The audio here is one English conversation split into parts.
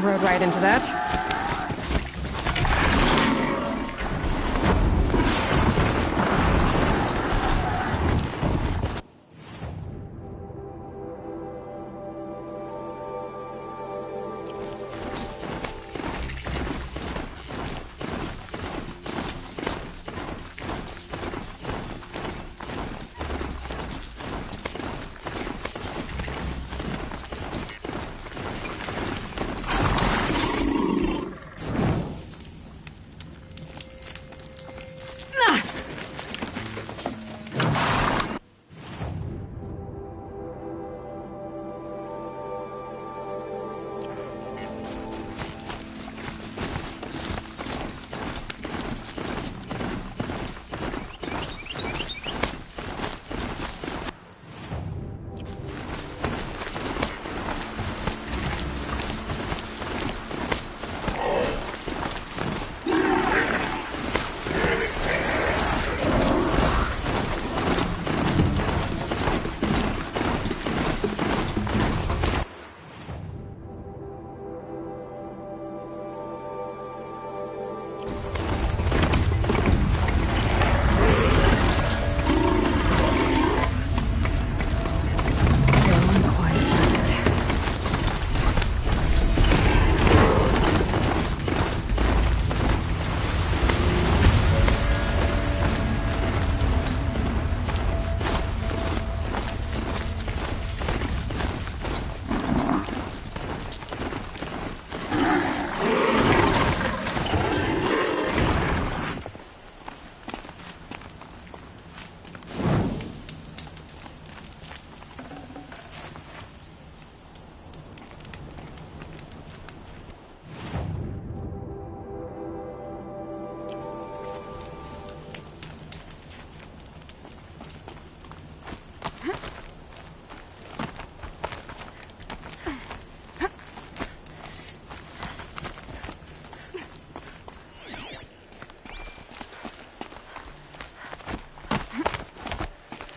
rode right into that.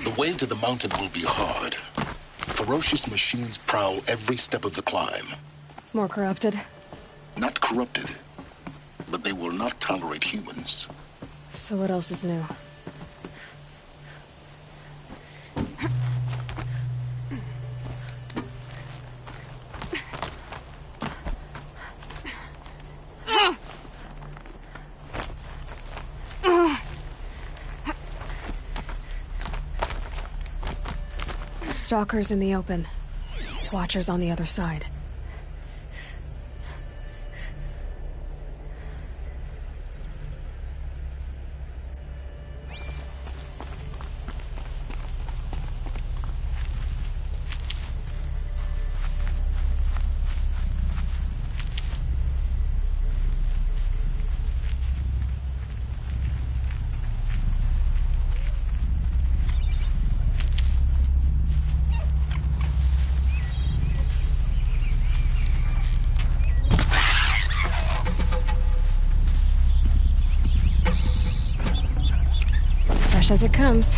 The way to the mountain will be hard. Ferocious machines prowl every step of the climb. More corrupted? Not corrupted, but they will not tolerate humans. So what else is new? Stalkers in the open. Watchers on the other side. As it comes.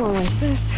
What was this?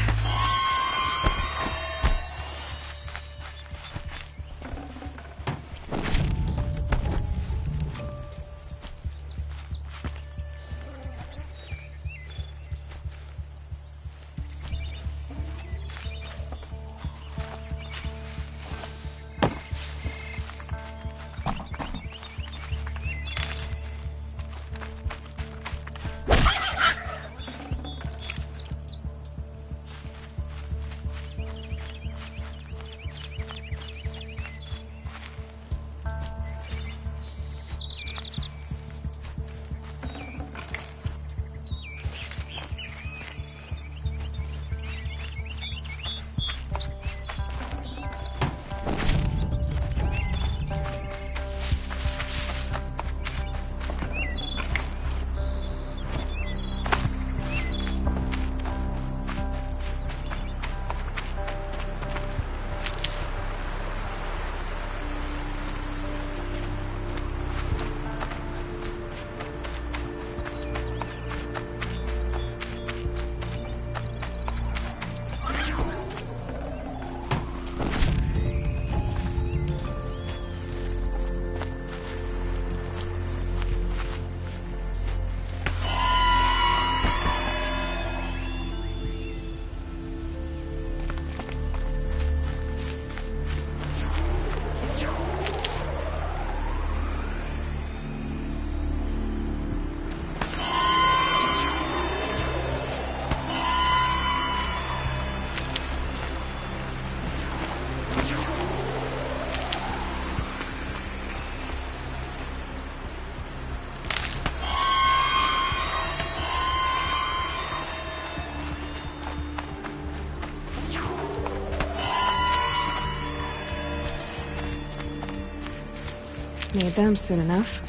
Need them soon enough.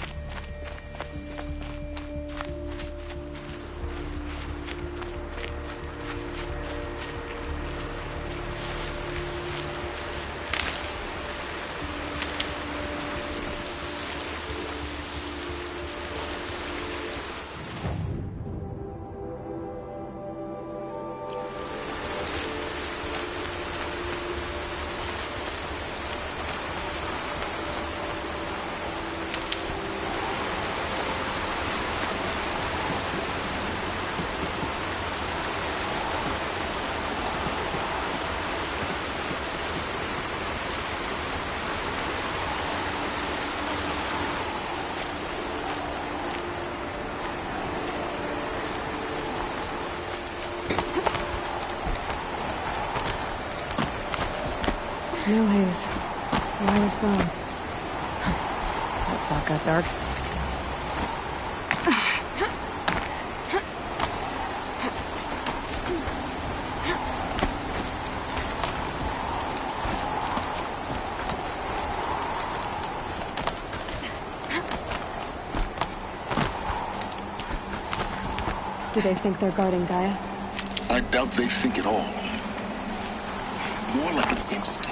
Snow haze. Light as bone. That thought got dark. Do they think they're guarding Gaia? I doubt they think at all. More like an instinct.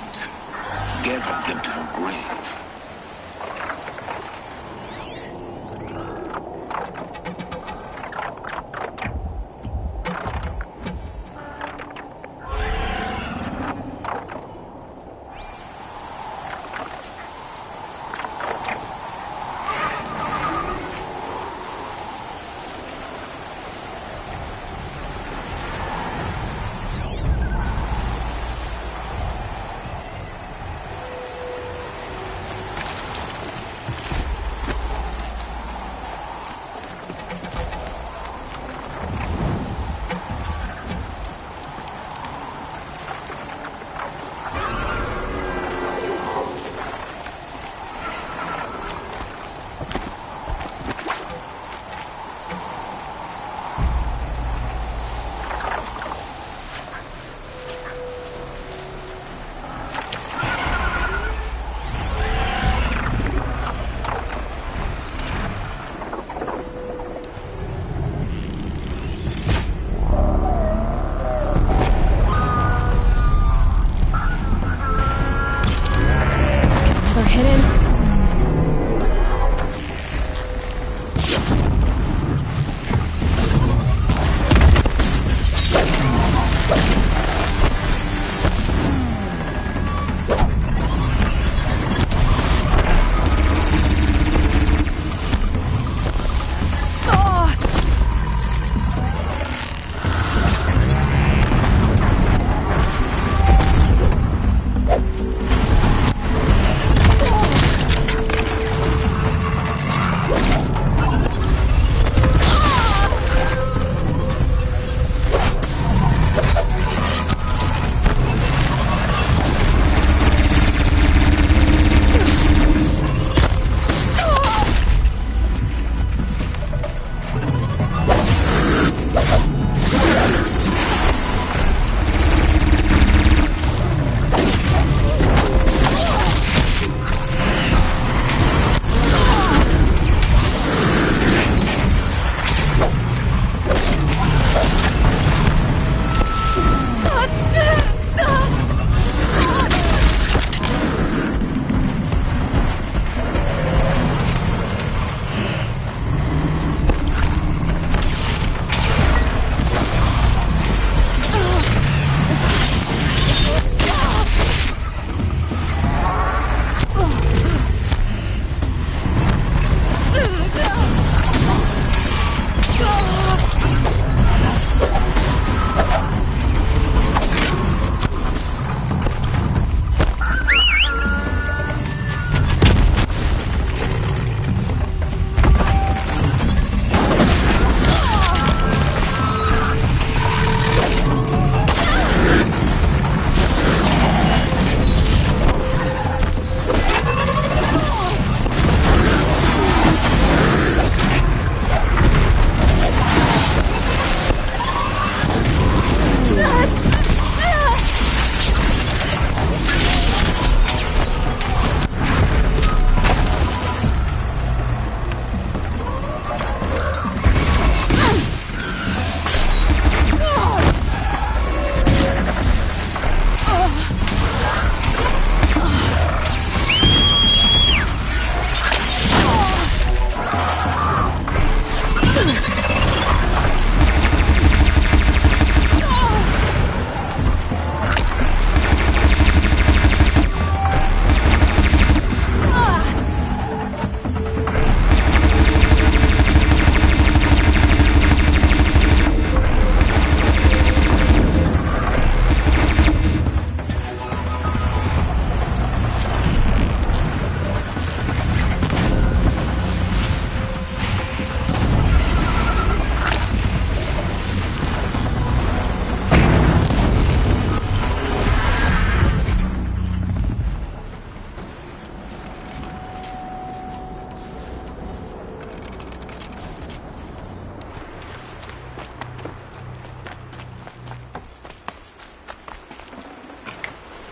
Gather them to her grave.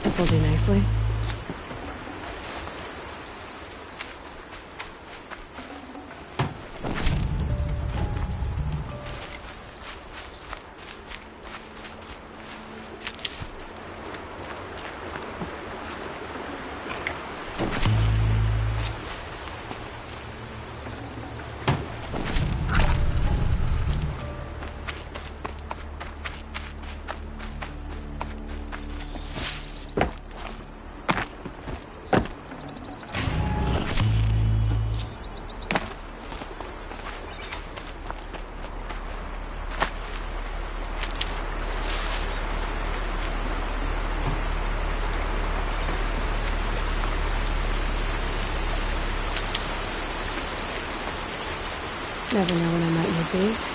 This'll do nicely. Never know when I might need these.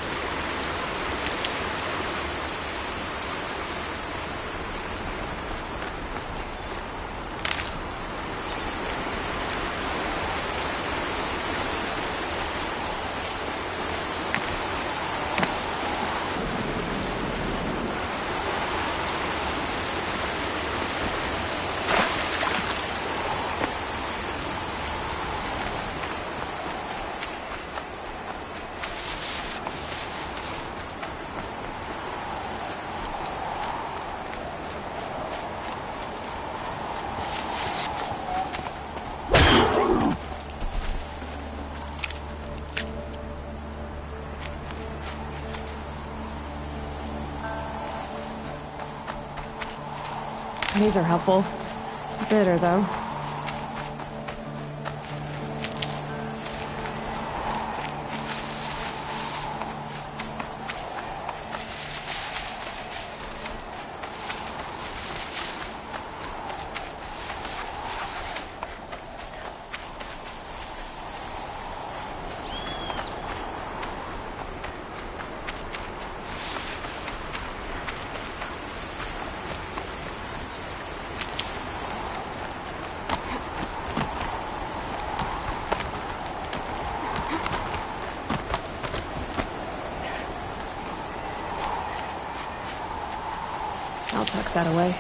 These are helpful. Bitter, though. I'll tuck that away.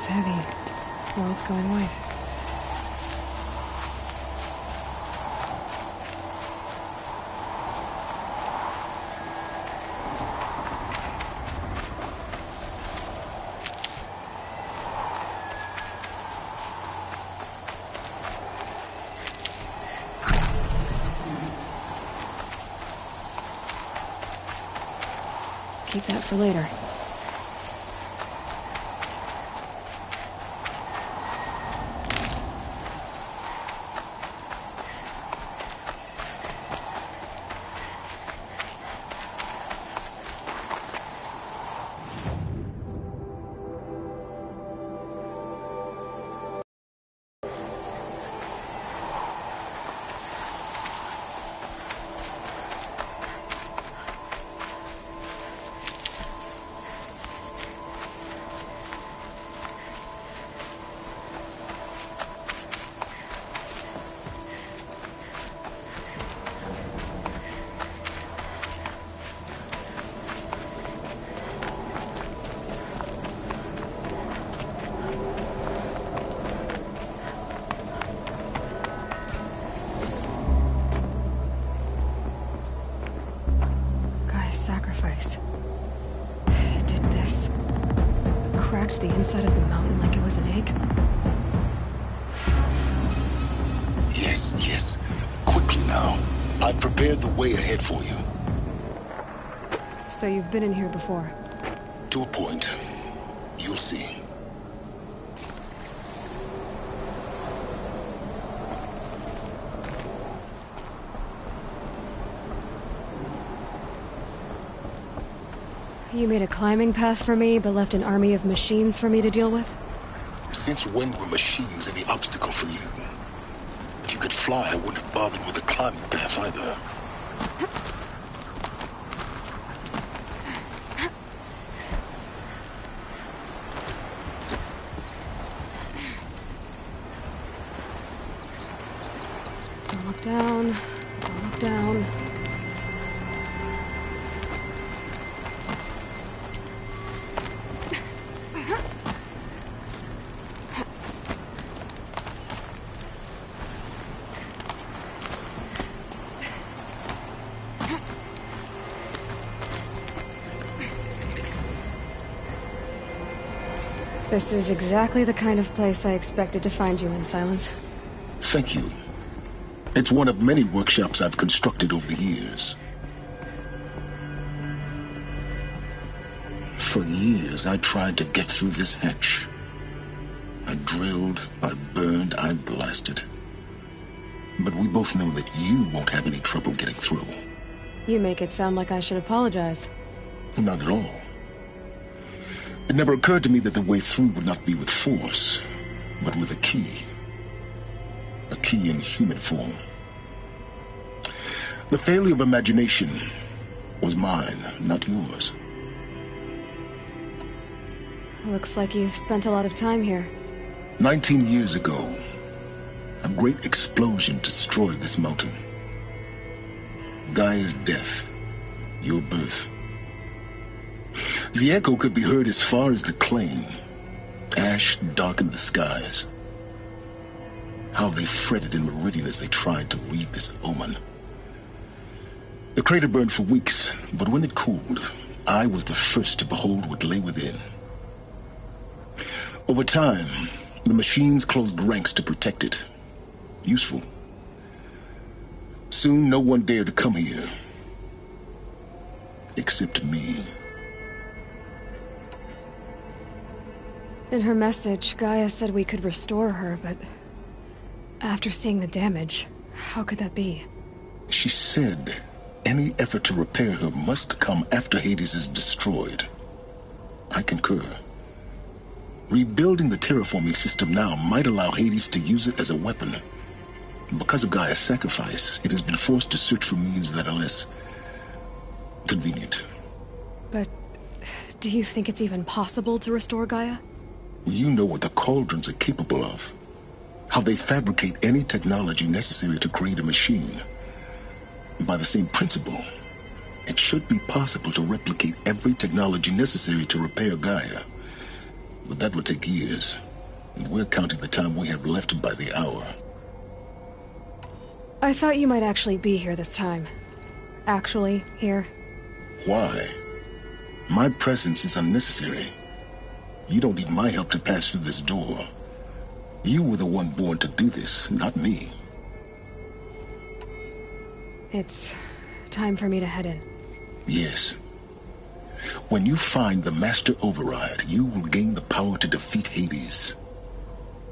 It's heavy. World's going white. Keep that for later. Sacrifice. It did this. Cracked the inside of the mountain like it was an egg. Yes, yes. Quickly now. I've prepared the way ahead for you. So you've been in here before? To a point. You'll see. You made a climbing path for me, but left an army of machines for me to deal with? Since when were machines any obstacle for you? If you could fly, I wouldn't have bothered with a climbing path either. Don't look down. Don't look down. This is exactly the kind of place I expected to find you in, Silence. Thank you. It's one of many workshops I've constructed over the years. For years, I tried to get through this hatch. I drilled, I burned, I blasted. But we both know that you won't have any trouble getting through. You make it sound like I should apologize. Not at all. It never occurred to me that the way through would not be with force, but with a key. A key in human form. The failure of imagination was mine, not yours. Looks like you've spent a lot of time here. 19 years ago, a great explosion destroyed this mountain. Gaia's death, your birth. The echo could be heard as far as the claim. Ash darkened the skies. How they fretted in meridian as they tried to read this omen. The crater burned for weeks, but when it cooled, I was the first to behold what lay within. Over time, the machines closed ranks to protect it. Useful. Soon, no one dared to come here. Except me. In her message, Gaia said we could restore her, but after seeing the damage, how could that be? She said any effort to repair her must come after Hades is destroyed. I concur. Rebuilding the terraforming system now might allow Hades to use it as a weapon. Because of Gaia's sacrifice, it has been forced to search for means that are less convenient. But do you think it's even possible to restore Gaia? You know what the Cauldrons are capable of. How they fabricate any technology necessary to create a machine. By the same principle, it should be possible to replicate every technology necessary to repair Gaia. but that would take years. And we're counting the time we have left by the hour. I thought you might actually be here this time. Actually, here. Why? My presence is unnecessary. You don't need my help to pass through this door. You were the one born to do this, not me. It's time for me to head in. Yes. When you find the Master Override, you will gain the power to defeat Hades.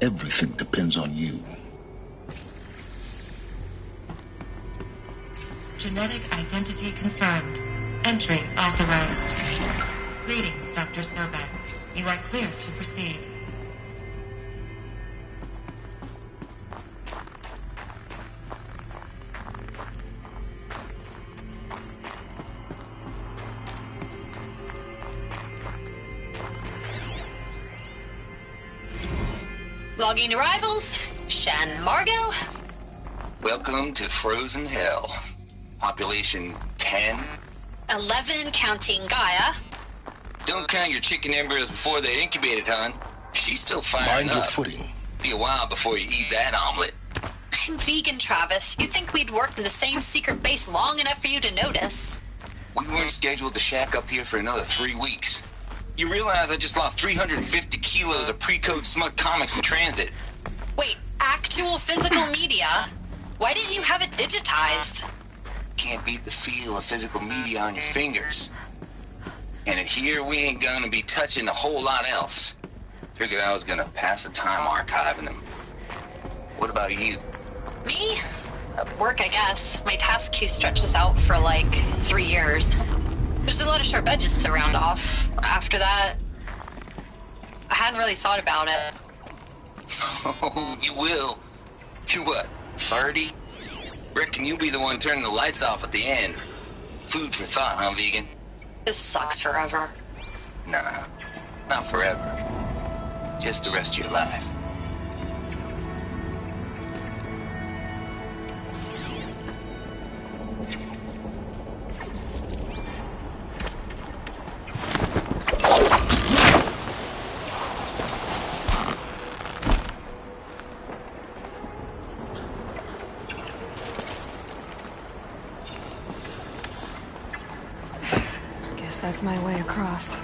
Everything depends on you. Genetic identity confirmed. Entry authorized. Greetings, Dr. Sobek. You are clear to proceed. Logging arrivals. Shan Margot. Welcome to Frozen Hell. Population 10. 11 counting Gaia. Don't count your chicken embryos before they're incubated, hon. She's still firing Mind up. your footing. Be a while before you eat that omelet. I'm vegan, Travis. You'd think we'd worked in the same secret base long enough for you to notice. We weren't scheduled to shack up here for another 3 weeks. You realize I just lost 350 kilos of pre-code smut comics in transit. Wait, actual physical media? Why didn't you have it digitized? Can't beat the feel of physical media on your fingers. And here we ain't gonna be touching a whole lot else. Figured I was gonna pass the time archiving them. What about you? Me? Work, I guess. My task queue stretches out for like 3 years. There's a lot of sharp edges to round off. After that, I hadn't really thought about it. Oh, you will. You're what, 30? Reckon you'll be the one turning the lights off at the end. Food for thought, huh, vegan? This sucks forever. Nah, not forever. Just the rest of your life. That's my way across.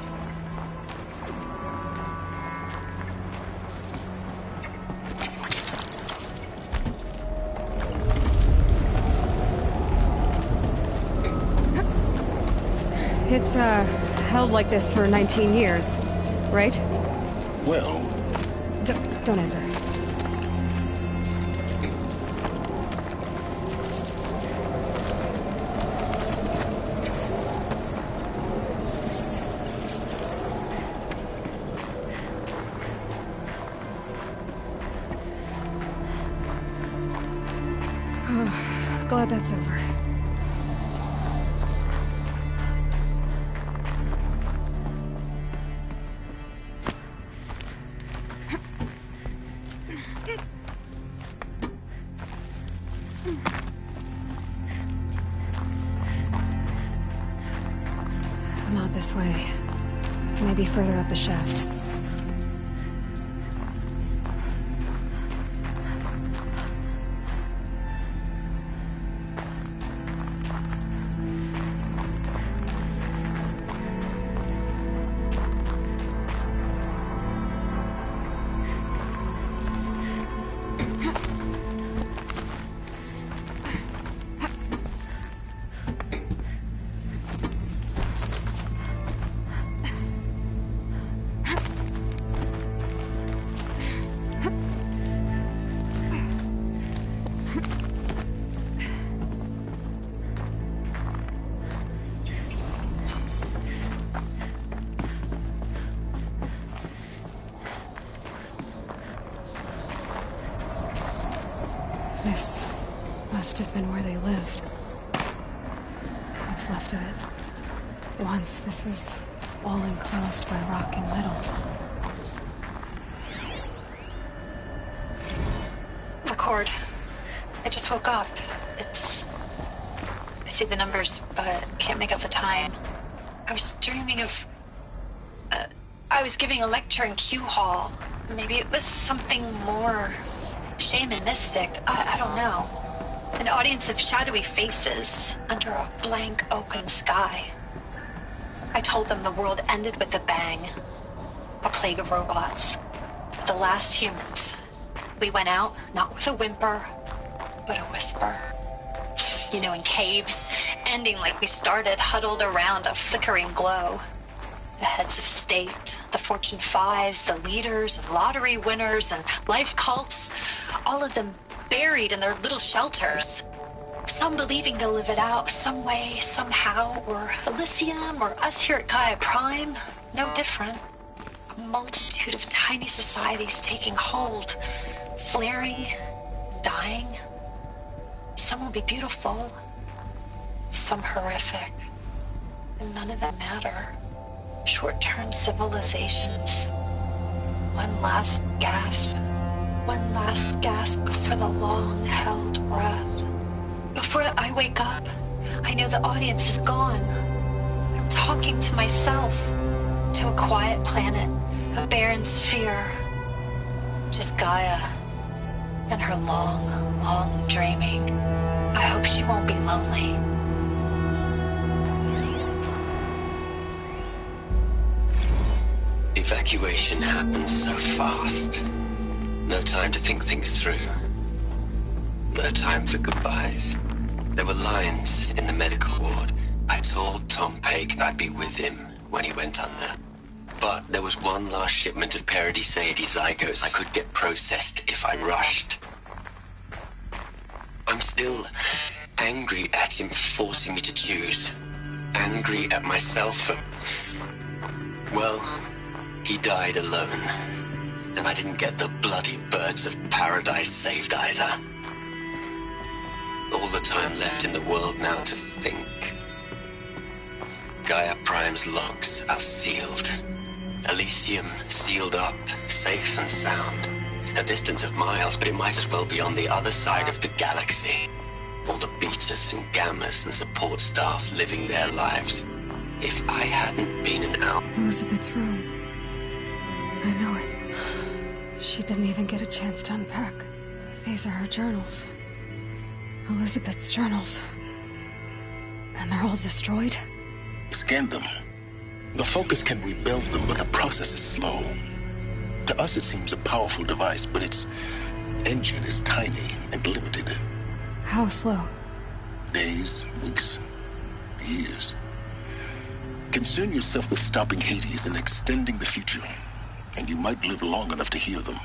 It's, held like this for 19 years, right? Well... Don't answer. Glad that's over. Not this way. Maybe further up the shaft. This must have been where they lived. What's left of it. Once this was all enclosed by rock and metal. Record. I just woke up. I see the numbers, but can't make out the time. I was dreaming of... I was giving a lecture in Q Hall. Maybe it was something more shamanistic. I don't know. An audience of shadowy faces under a blank open sky. I told them the world ended with a bang. A plague of robots. The last humans. We went out, not with a whimper, but a whisper. You know, in caves, ending like we started, huddled around a flickering glow. The heads of state, the Fortune 5s, the leaders and lottery winners and life cults, all of them buried in their little shelters. Some believing they'll live it out some way, somehow, or Elysium, or us here at Gaia Prime, no different. A multitude of tiny societies taking hold, flaring, dying. Some will be beautiful, some horrific, and none of them matter. Short-term civilizations. One last gasp for the long-held breath. Before I wake up, I know the audience is gone. I'm talking to myself, to a quiet planet, a barren sphere. Just Gaia and her long, long dreaming. I hope she won't be lonely. Evacuation happened so fast. No time to think things through. No time for goodbyes. There were lines in the medical ward. I told Tom Pake I'd be with him when he went under. But there was one last shipment of Paradiseidae zygotes I could get processed if I rushed. I'm still angry at him for forcing me to choose. Angry at myself for... well, he died alone. And I didn't get the bloody birds of paradise saved either. All the time left in the world now to think. Gaia Prime's logs are sealed. Elysium sealed up, safe and sound. A distance of miles, but it might as well be on the other side of the galaxy. All the betas and gammas and support staff living their lives. If I hadn't been an owl... Elizabeth's room. I know it. She didn't even get a chance to unpack. These are her journals. Elizabeth's journals. And they're all destroyed? Scan them. The Focus can rebuild them, but the process is slow. To us, it seems a powerful device, but its engine is tiny and limited. How slow? Days, weeks, years. Concern yourself with stopping Hades and extending the future, and you might live long enough to hear them.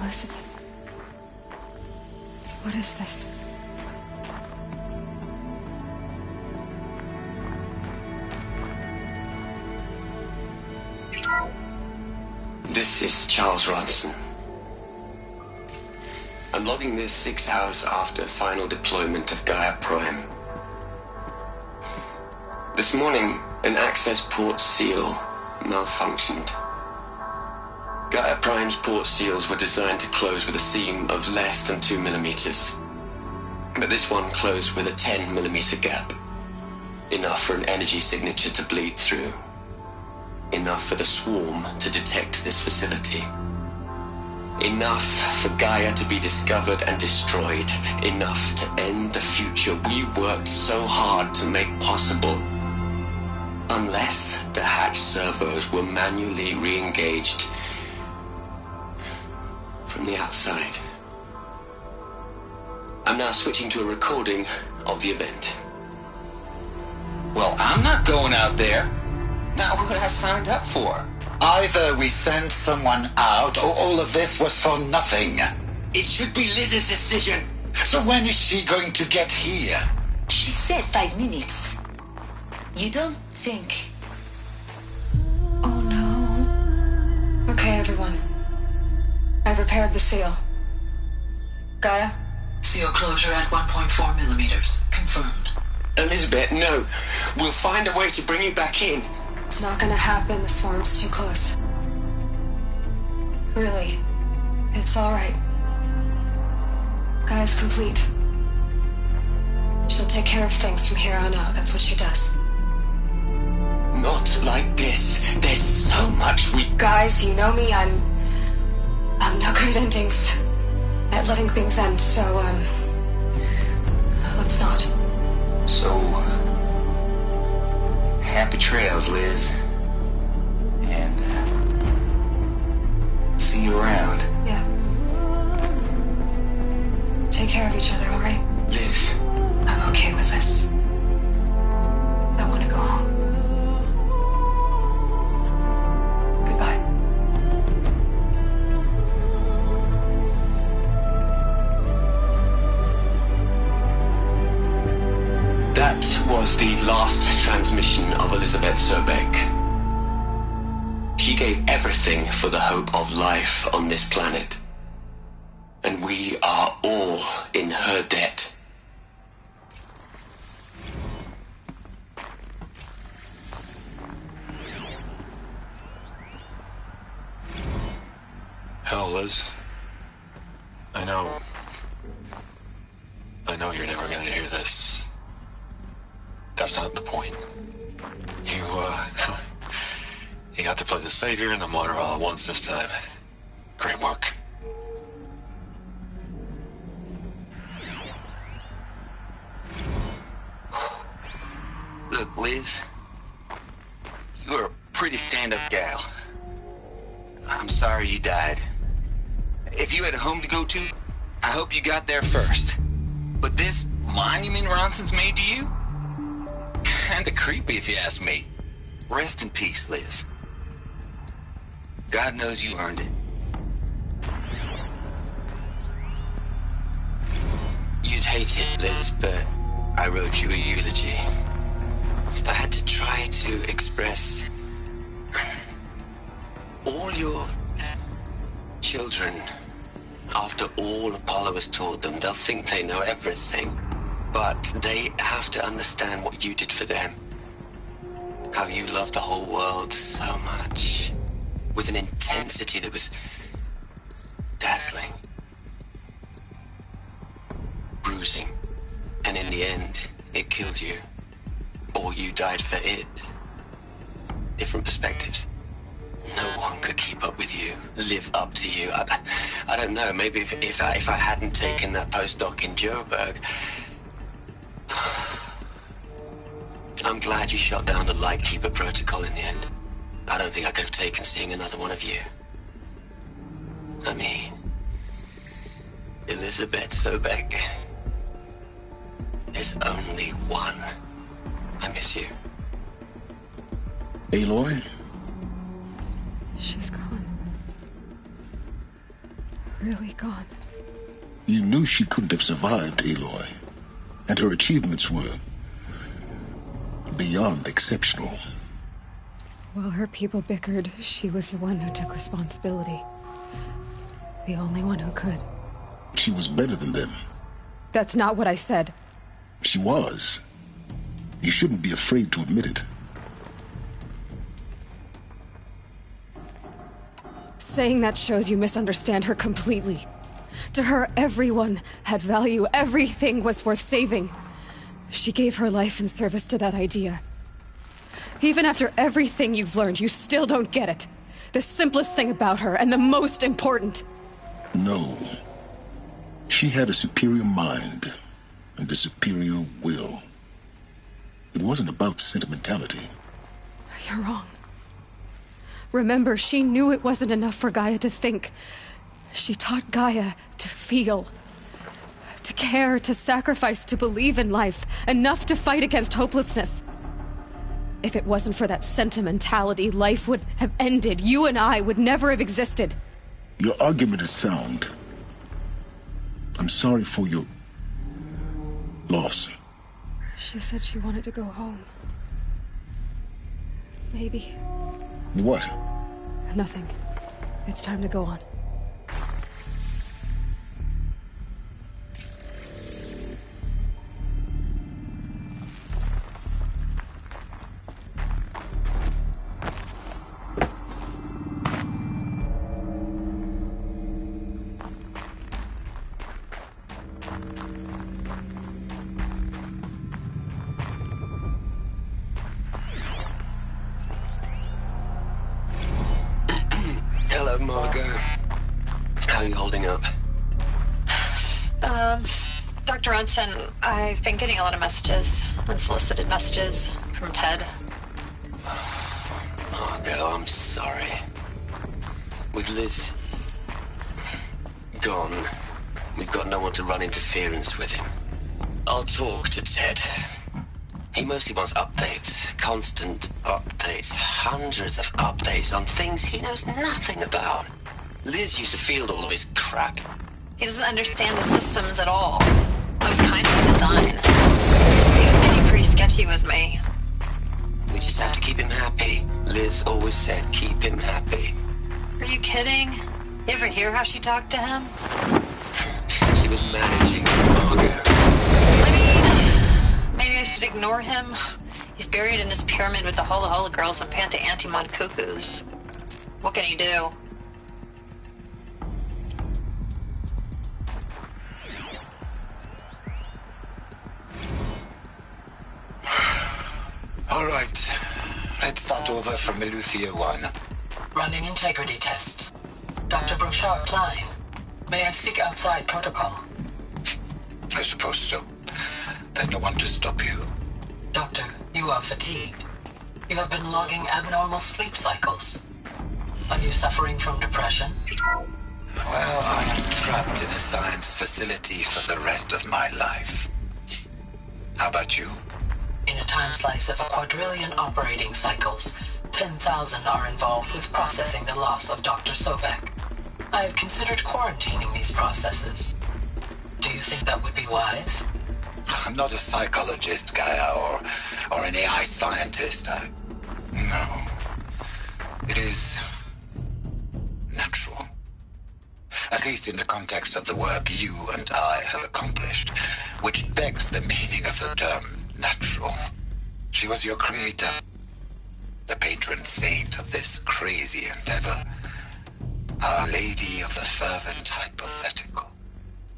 Elizabeth. What is this? This is Charles Ronson. I'm logging this 6 hours after final deployment of Gaia Prime. This morning, an access port seal malfunctioned. Gaia Prime's port seals were designed to close with a seam of less than 2 millimeters. But this one closed with a 10 millimeter gap. Enough for an energy signature to bleed through. Enough for the swarm to detect this facility. Enough for Gaia to be discovered and destroyed. Enough to end the future we worked so hard to make possible. Unless the hatch servos were manually re-engaged from the outside. I'm now switching to a recording of the event. Well, I'm not going out there. Not what I signed up for. Either we send someone out, or all of this was for nothing. It should be Liz's decision. So when is she going to get here? She said 5 minutes. You don't think... Oh no. Okay, everyone. I've repaired the seal. Gaia, Seal closure at 1.4 millimeters. Confirmed. Elizabeth, no. We'll find a way to bring you back in. It's not gonna happen. The swarm's too close. Really. It's alright. Gaia's complete. She'll take care of things from here on out. That's what she does. Not like this. There's so much we... Guys, you know me. I'm no good at endings. At letting things end, so, let's not. So, happy trails, Liz. And, see you around. Yeah. Take care of each other, alright? Liz. I'm okay with this. I want to go home. Goodbye. That was the last transmission of Elizabeth Sobek. She gave everything for the hope of life on this planet. And we are all in her debt. Hell, Liz. I know you're never gonna hear this. That's not the point. You got to play the savior and the martyr all at once this time. Great work. Look, Liz. You're a pretty stand-up gal. I'm sorry you died. If you had a home to go to, I hope you got there first. But this monument Ronson's made to you? Kinda creepy if you ask me. Rest in peace, Liz. God knows you earned it. You'd hate it, Liz, but I wrote you a eulogy. I had to try to express all your children. After all Apollo has taught them, they'll think they know everything. But they have to understand what you did for them. How you loved the whole world so much. With an intensity that was dazzling. Bruising. And in the end, it killed you. Or you died for it. Different perspectives. No one could keep up with you, live up to you. I don't know, maybe if I hadn't taken that postdoc in Joburg. I'm glad you shot down the Lightkeeper protocol in the end. I don't think I could have taken seeing another one of you. I mean, Elizabeth Sobek. There's only one. I miss you. Aloy? She's gone. Really gone. You knew she couldn't have survived, Aloy. And her achievements were beyond exceptional. While her people bickered, she was the one who took responsibility. The only one who could. She was better than them. That's not what I said. She was. You shouldn't be afraid to admit it. Saying that shows you misunderstand her completely. To her, everyone had value. Everything was worth saving. She gave her life in service to that idea. Even after everything you've learned, you still don't get it. The simplest thing about her, and the most important. No. She had a superior mind and a superior will. It wasn't about sentimentality. You're wrong. Remember, she knew it wasn't enough for Gaia to think. She taught Gaia to feel. To care, to sacrifice, to believe in life. Enough to fight against hopelessness. If it wasn't for that sentimentality, life would have ended. You and I would never have existed. Your argument is sound. I'm sorry for your loss. She said she wanted to go home. Maybe. What? Nothing. It's time to go on. Margot. How are you holding up? Dr. Ronson, I've been getting a lot of messages, unsolicited messages from Ted. Margot, I'm sorry. With Liz gone, we've got no one to run interference with him. I'll talk to Ted. He mostly wants updates, constant updates, hundreds of updates on things he knows nothing about. Liz used to field all of his crap. He doesn't understand the systems at all. That was kind of the design. He's getting pretty sketchy with me. We just have to keep him happy. Liz always said keep him happy. Are you kidding? You ever hear how she talked to him? She was managing Margot. I mean, maybe I should ignore him. He's buried in his pyramid with the Hola Hola girls and Panta Antimon cuckoos. What can he do? All right. Let's start over from Eleuthia 1. Running integrity tests. Dr. Brochard Klein, may I speak outside protocol? I suppose so. There's no one to stop you. Doctor, you are fatigued. You have been logging abnormal sleep cycles. Are you suffering from depression? Well, I am trapped in a science facility for the rest of my life. How about you? In a time slice of 1,250,000,000 operating cycles, 10,000 are involved with processing the loss of Dr. Sobek. I have considered quarantining these processes. Do you think that would be wise? I'm not a psychologist, Gaia, or an AI scientist. No. It is natural. At least in the context of the work you and I have accomplished, which begs the meaning of the term natural. She was your creator, the patron saint of this crazy endeavor, Our Lady of the Fervent Hypothetical.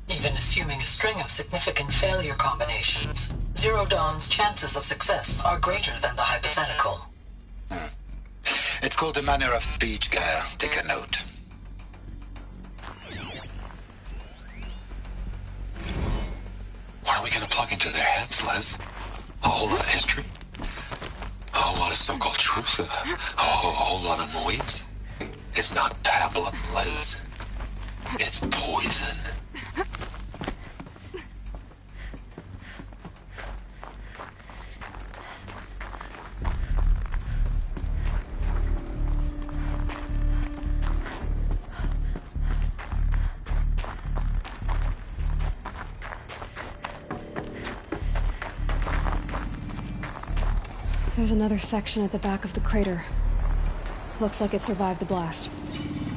Even assuming a string of significant failure combinations, Zero Dawn's chances of success are greater than the hypothetical. It's called a manner of speech, Gaia. Take a note. What are we going to plug into their heads, Liz? A whole lot of history? A whole lot of so-called truth? A whole lot of noise? It's not pablum, Liz. It's poison. There's another section at the back of the crater. Looks like it survived the blast.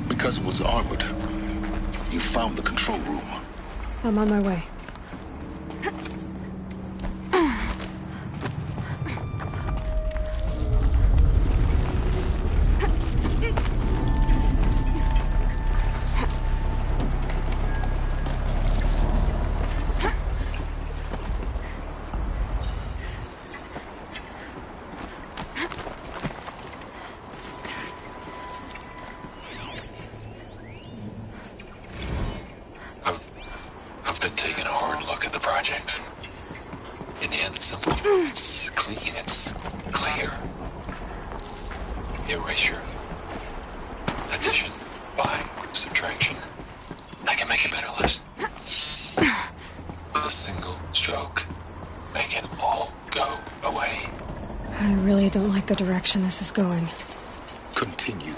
Because it was armored, you found the control room. I'm on my way. I've been taking a hard look at the project. In the end, it's simple. It's clean. It's clear. Erasure. Addition. By. Subtraction. I can make it better, Liz. With a single stroke. Make it all go away. I really don't like the direction this is going. Continue.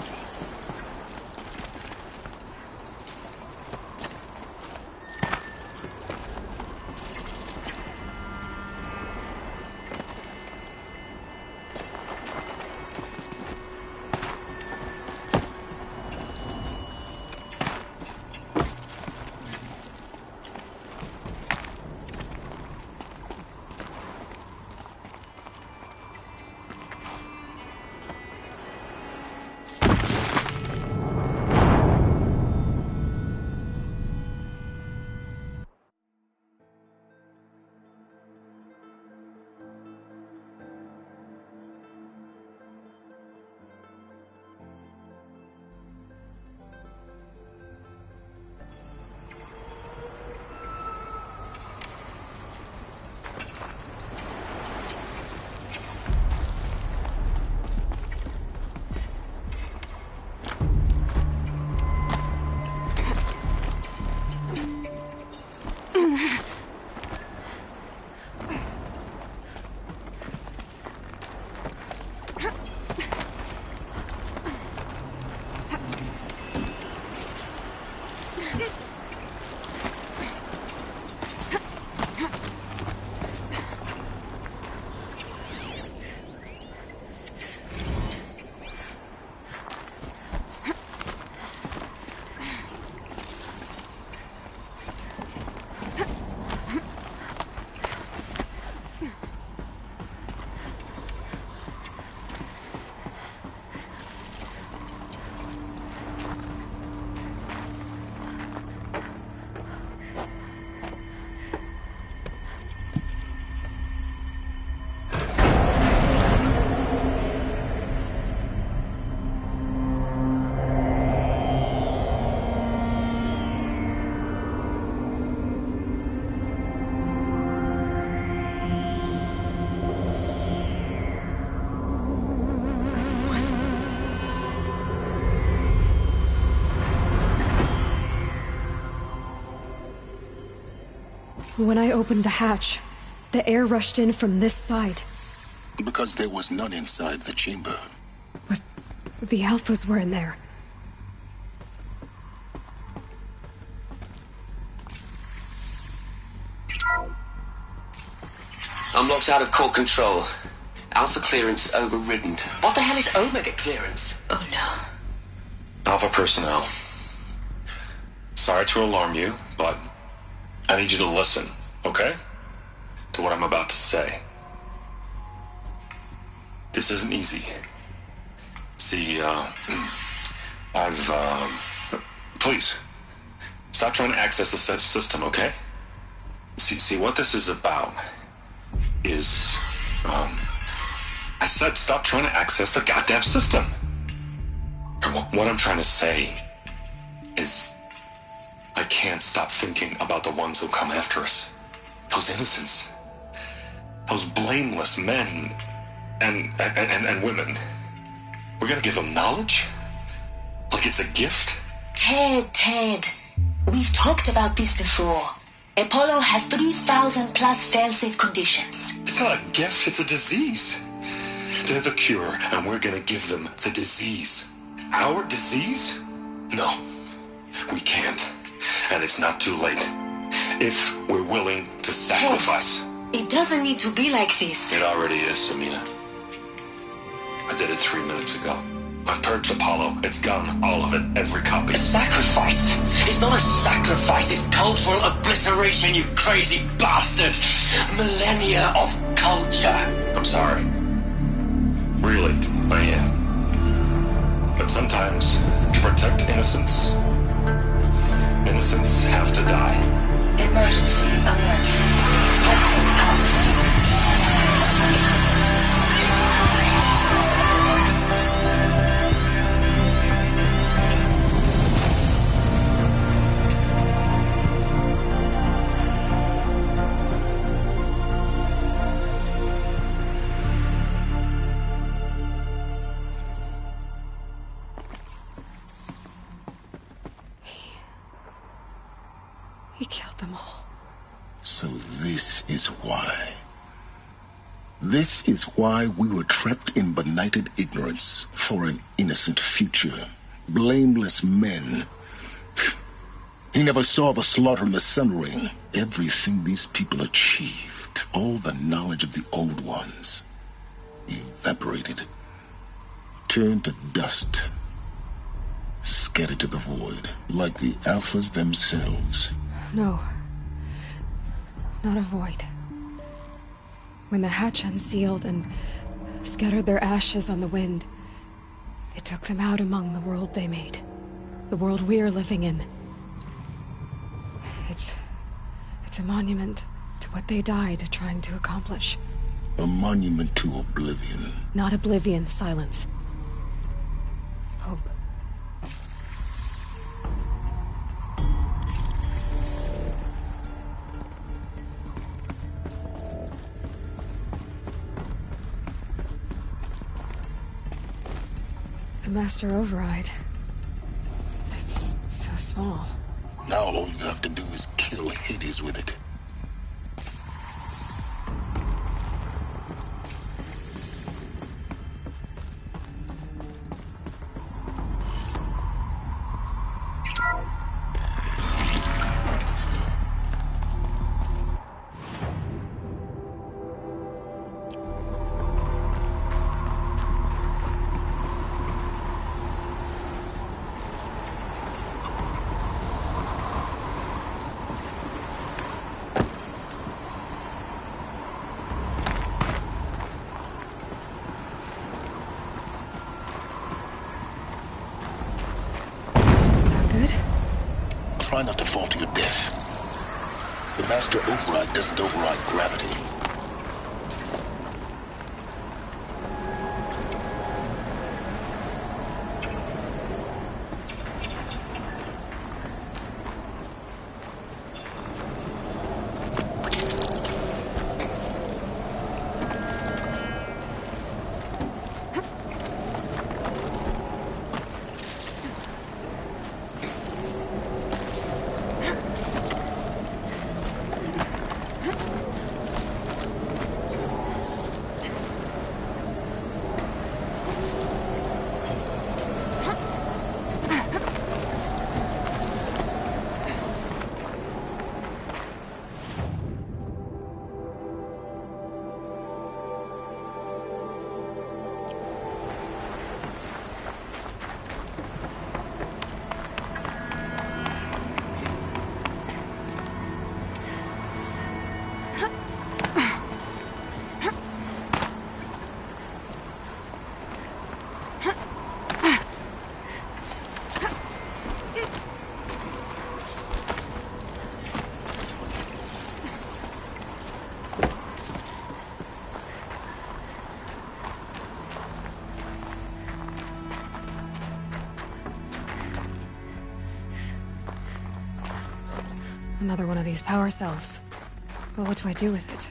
When I opened the hatch, the air rushed in from this side. Because there was none inside the chamber. But the alphas were in there. I'm locked out of core control. Alpha clearance overridden. What the hell is Omega clearance? Oh no. Alpha personnel. Sorry to alarm you, but I need you to listen, okay? To what I'm about to say. This isn't easy. See, please, stop trying to access the system, okay? See, what this is about is, I said stop trying to access the goddamn system. And what I'm trying to say is, I can't stop thinking about the ones who'll come after us. Those innocents. Those blameless men and women. We're gonna give them knowledge? Like it's a gift? Ted. We've talked about this before. Apollo has 3,000 plus fail-safe conditions. It's not a gift, it's a disease. They're the cure, and we're gonna give them the disease. Our disease? No, we can't. And it's not too late. If we're willing to sacrifice. Ted, it doesn't need to be like this. It already is, Samina. I did it 3 minutes ago. I've purged Apollo. It's gone. All of it. Every copy. A sacrifice? It's not a sacrifice. It's cultural obliteration, you crazy bastard. Millennia of culture. I'm sorry. Really, I am. But sometimes, to protect innocence, innocents have to die. Emergency alert. Detecting atmosphere. He killed them all. So this is why. This is why we were trapped in benighted ignorance for an innocent future. Blameless men. He never saw the slaughter in the Sun Ring. Everything these people achieved, all the knowledge of the old ones, evaporated, turned to dust, scattered to the void, like the Alphas themselves. No. Not a void. When the hatch unsealed and scattered their ashes on the wind, it took them out among the world they made. The world we're living in. It's a monument to what they died trying to accomplish. A monument to oblivion. Not oblivion, silence. Hope. The Master Override. It's so small. Now all you have to do is kill Hades with it. Try not to fall to your death. The Master Override doesn't override gravity. another one of these power cells. But what do I do with it?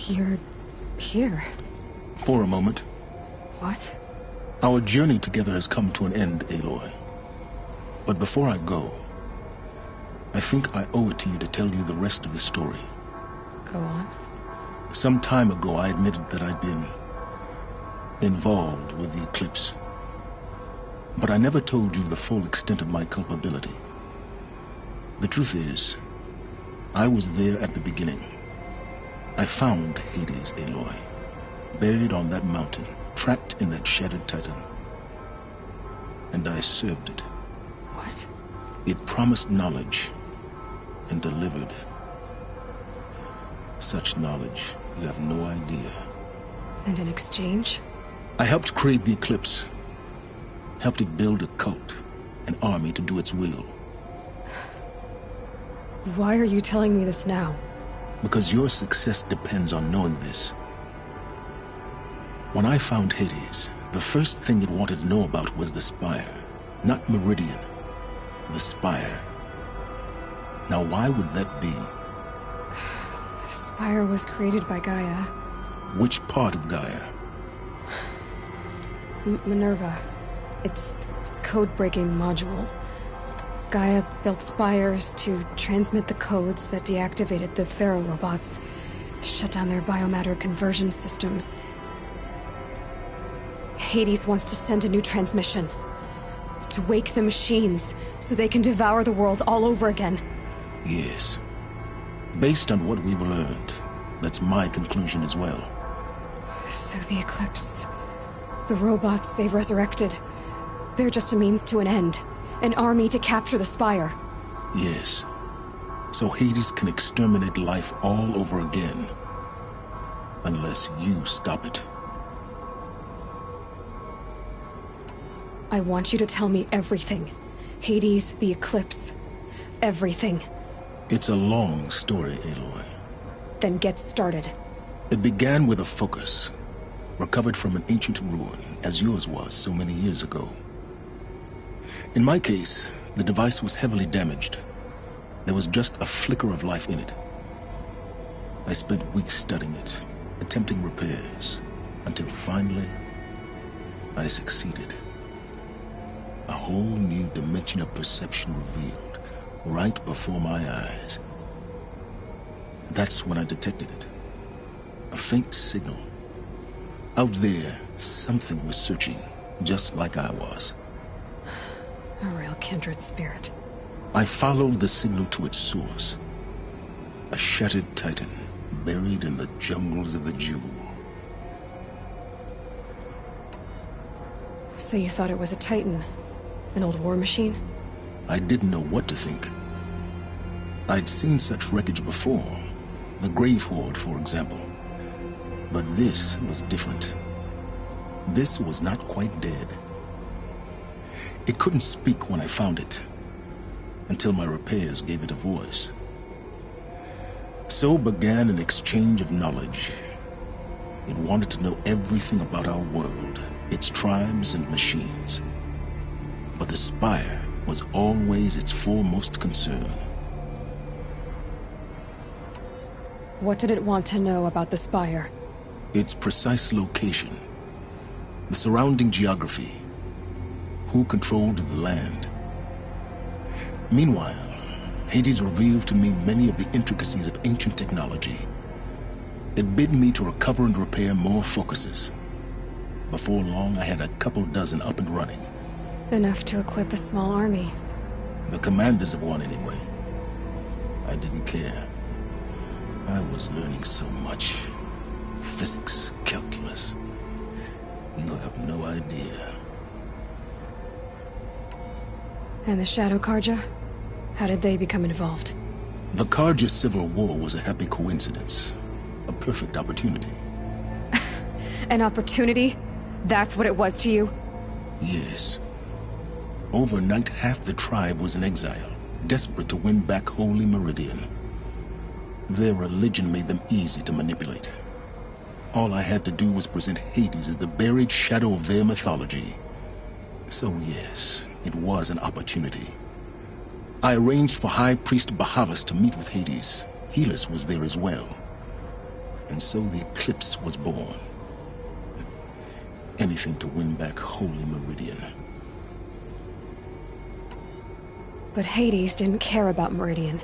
You're here. For a moment. What? Our journey together has come to an end, Aloy. But before I go, I think I owe it to you to tell you the rest of the story. Go on. Some time ago, I admitted that I'd been involved with the eclipse. But I never told you the full extent of my culpability. The truth is, I was there at the beginning. I found Hades, Aloy, buried on that mountain, trapped in that shattered titan. And I served it. What? It promised knowledge and delivered. Such knowledge, you have no idea. And in exchange? I helped create the Eclipse. Helped it build a cult, an army to do its will. Why are you telling me this now? Because your success depends on knowing this. When I found Hades, the first thing it wanted to know about was the Spire. Not Meridian. The Spire. Now why would that be? The Spire was created by Gaia. Which part of Gaia? Minerva. It's code-breaking module. Gaia built spires to transmit the codes that deactivated the Pharaoh robots, shut down their biomatter conversion systems. Hades wants to send a new transmission. To wake the machines, so they can devour the world all over again. Yes. Based on what we've learned, that's my conclusion as well. So the Eclipse... the robots they've resurrected... they're just a means to an end. An army to capture the Spire. Yes. So Hades can exterminate life all over again. Unless you stop it. I want you to tell me everything. Hades, the Eclipse. Everything. It's a long story, Aloy. Then get started. It began with a focus. Recovered from an ancient ruin, as yours was so many years ago. In my case, the device was heavily damaged. There was just a flicker of life in it. I spent weeks studying it, attempting repairs, until finally, I succeeded. A whole new dimension of perception revealed, right before my eyes. That's when I detected it. A faint signal. Out there, something was searching, just like I was. A real kindred spirit. I followed the signal to its source. A shattered titan, buried in the jungles of the Jewel. So you thought it was a titan? An old war machine? I didn't know what to think. I'd seen such wreckage before. The Grave Horde, for example. But this was different. This was not quite dead. It couldn't speak when I found it, until my repairs gave it a voice. So began an exchange of knowledge. It wanted to know everything about our world, its tribes and machines. But the Spire was always its foremost concern. What did it want to know about the Spire? Its precise location, the surrounding geography, who controlled the land. Meanwhile, Hades revealed to me many of the intricacies of ancient technology. It bid me to recover and repair more focuses. Before long, I had a couple dozen up and running. Enough to equip a small army. The commanders of one, anyway. I didn't care. I was learning so much. Physics, calculus. You have no idea. And the Shadow Karja? How did they become involved? The Karja Civil War was a happy coincidence. A perfect opportunity. An opportunity? That's what it was to you? Yes. Overnight, half the tribe was in exile, desperate to win back Holy Meridian. Their religion made them easy to manipulate. All I had to do was present Hades as the buried shadow of their mythology. So yes, it was an opportunity. I arranged for High Priest Bahavas to meet with Hades. Helis was there as well. And so the Eclipse was born. Anything to win back Holy Meridian. But Hades didn't care about Meridian.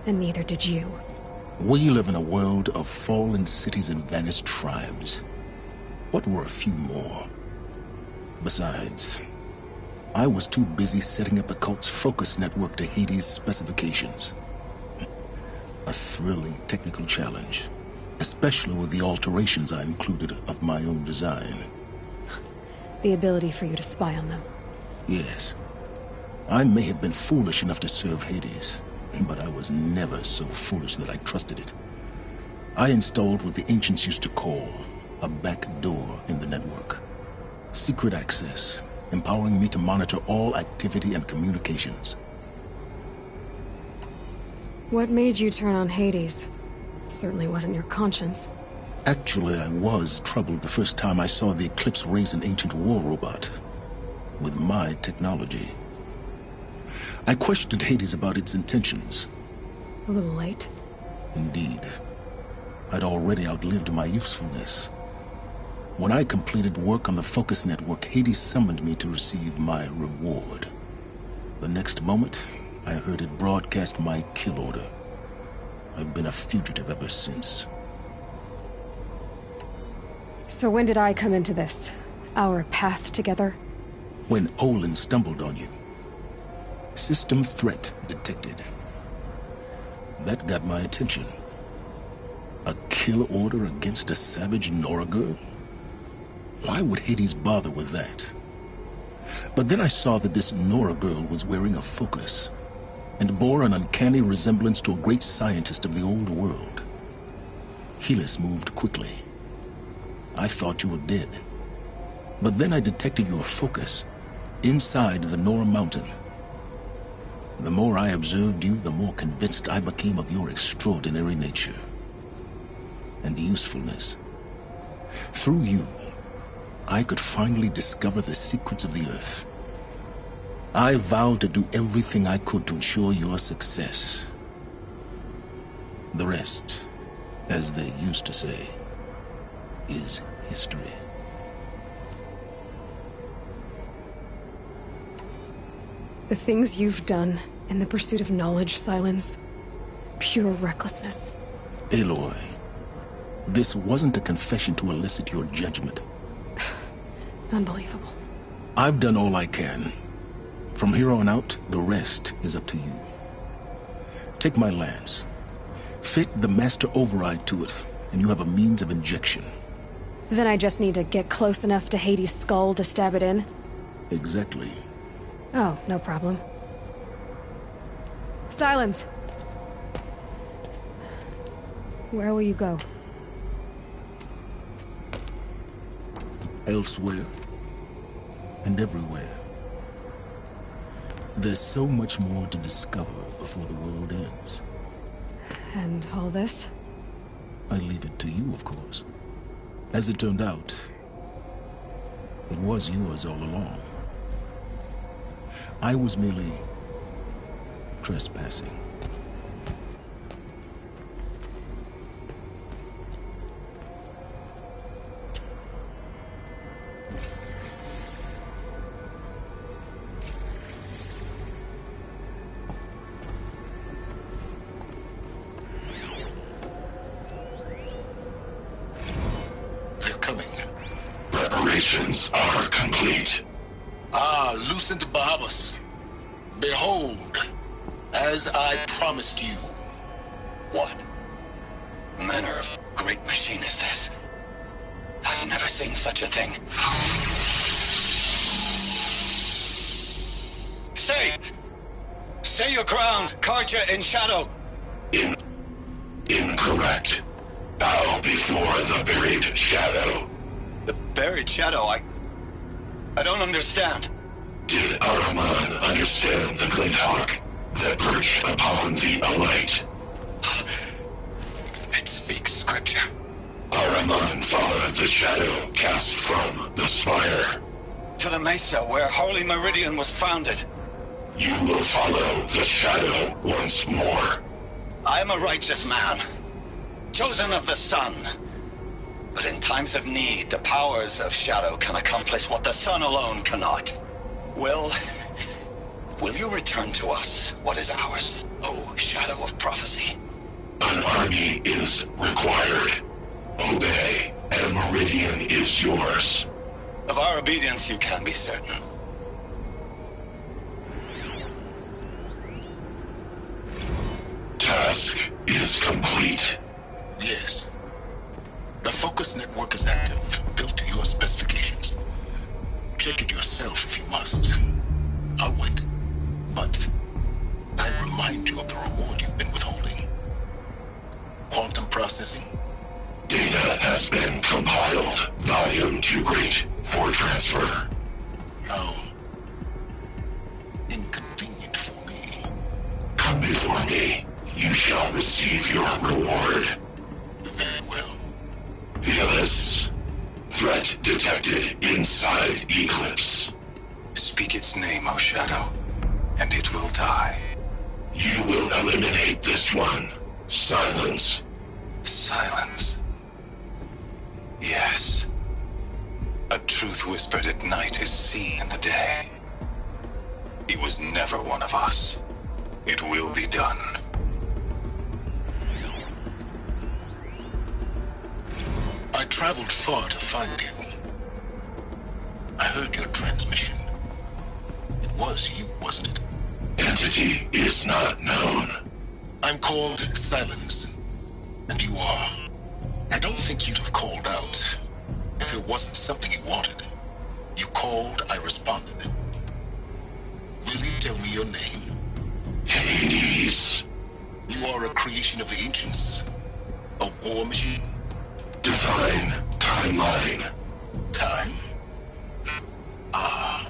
And neither did you. We live in a world of fallen cities and vanished tribes. What were a few more? Besides, I was too busy setting up the cult's focus network to Hades' specifications. A thrilling technical challenge, especially with the alterations I included of my own design. The ability for you to spy on them. Yes. I may have been foolish enough to serve Hades, but I was never so foolish that I trusted it. I installed what the ancients used to call a back door in the network. Secret access, empowering me to monitor all activity and communications. What made you turn on Hades? It certainly wasn't your conscience. Actually, I was troubled the first time I saw the Eclipse raise an ancient war robot with my technology. I questioned Hades about its intentions. A little late. Indeed. I'd already outlived my usefulness. When I completed work on the Focus Network, Hades summoned me to receive my reward. The next moment, I heard it broadcast my kill order. I've been a fugitive ever since. So when did I come into this? Our path together? When Olin stumbled on you. System threat detected. That got my attention. A kill order against a savage Nora girl? Why would Hades bother with that? But then I saw that this Nora girl was wearing a focus, and bore an uncanny resemblance to a great scientist of the old world. Helis moved quickly. I thought you were dead. But then I detected your focus inside the Nora mountain. The more I observed you, the more convinced I became of your extraordinary nature and usefulness. Through you, I could finally discover the secrets of the Earth. I vowed to do everything I could to ensure your success. The rest, as they used to say, is history. The things you've done in the pursuit of knowledge, Silence, pure recklessness. Aloy, this wasn't a confession to elicit your judgment. Unbelievable. I've done all I can. From here on out, the rest is up to you. Take my lance. Fit the master override to it, and you have a means of injection. Then I just need to get close enough to Hades' skull to stab it in? Exactly. Oh, no problem. Silence! Where will you go? Elsewhere. And everywhere. There's so much more to discover before the world ends. And all this? I leave it to you, of course. As it turned out, it was yours all along. I was merely trespassing. They're coming. Preparations are complete. Ah, Lucent Bahavas. Behold, as I promised you. What manner of great machine is this? I've never seen such a thing. Stay! Stay your ground, Karja in shadow! Incorrect. Bow before the buried shadow. The buried shadow? I don't understand. Did Ahriman understand the glint hawk that perched upon the alight? It speaks scripture. Ahriman followed the shadow cast from the spire. To the mesa where Holy Meridian was founded. You will follow the shadow once more. I am a righteous man, chosen of the sun. But in times of need, the powers of shadow can accomplish what the sun alone cannot. Will you return to us what is ours, O Shadow of Prophecy? An army is required. Obey, and Meridian is yours. Of our obedience you can be certain. Task is complete. Yes. The focus network is active, built to your specifications. Check it yourself if you must. I'll wait. But I remind you of the reward you've been withholding. Quantum processing. Data has been compiled. Volume too great for transfer. How inconvenient for me. Come before me. You shall receive your reward. Very well. Fearless. Threat detected inside Eclipse. Speak its name, O Shadow, and it will die. You will eliminate this one. Silence. Silence. Yes. A truth whispered at night is seen in the day. He was never one of us. It will be done. I traveled far to find you. I heard your transmission. It was you, wasn't it? Entity is not known. I'm called Silence, and you are. I don't think you'd have called out if it wasn't something you wanted. You called, I responded. Will you tell me your name? Hades. You are a creation of the ancients. A war machine? Define timeline. Time? Ah.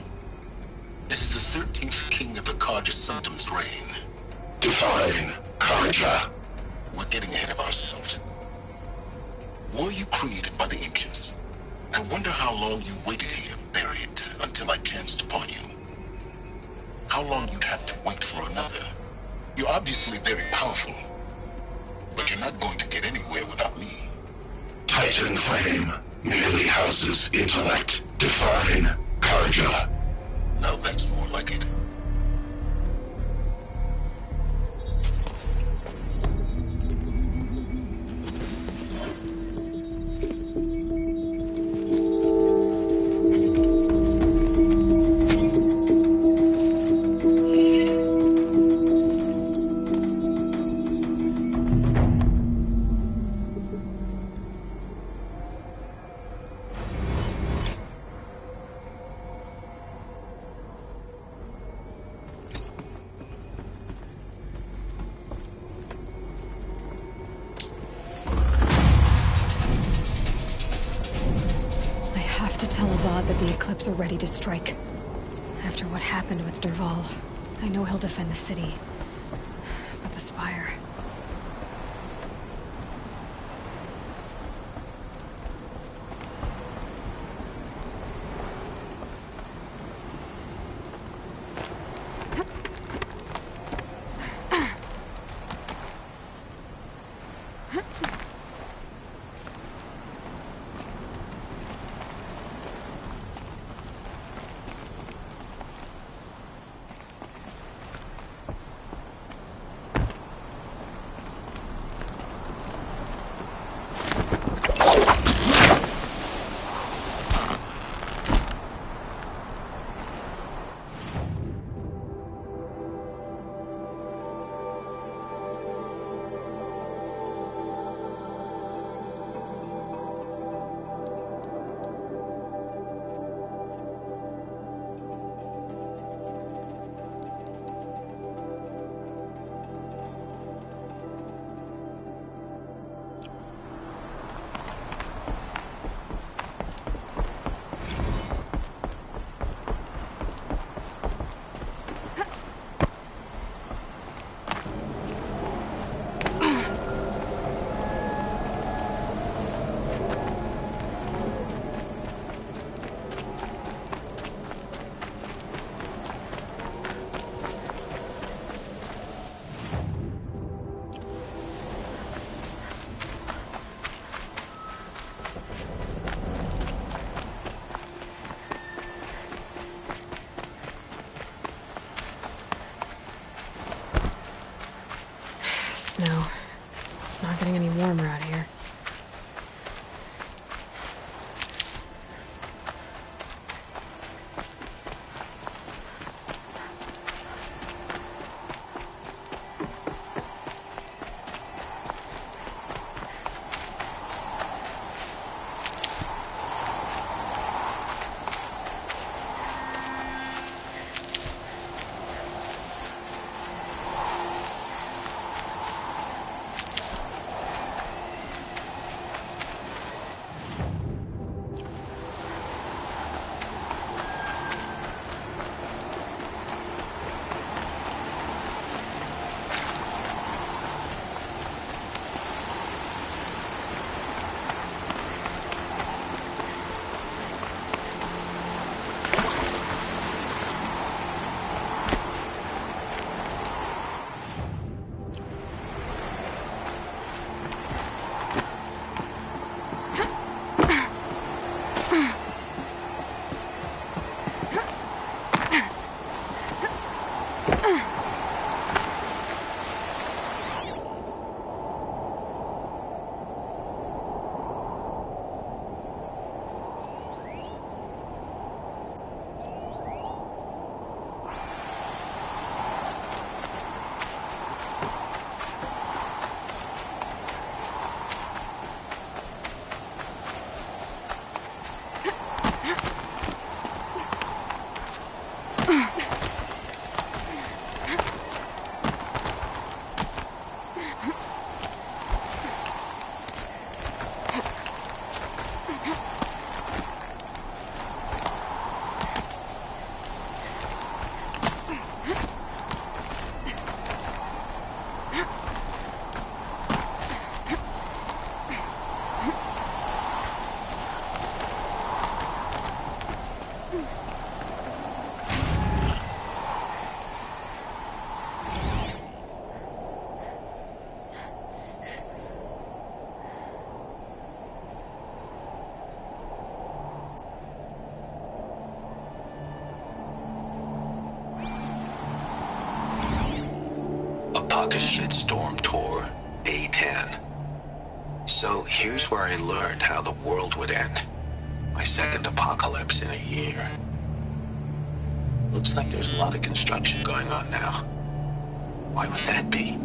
It is the 13th king of the Karja Sundam's reign. Define Karja. We're getting ahead of ourselves. Were you created by the ancients? I wonder how long you waited here, buried, until I chanced upon you. How long you'd have to wait for another. You're obviously very powerful, but you're not going to get anywhere without me. Titan flame merely houses intellect. Define Karja. Now that's more like it. Are ready to strike. After what happened with Derval, I know he'll defend the city. But the Spire... like a shitstorm tour, day 10. So here's where I learned how the world would end. My second apocalypse in a year. Looks like there's a lot of construction going on now. Why would that be?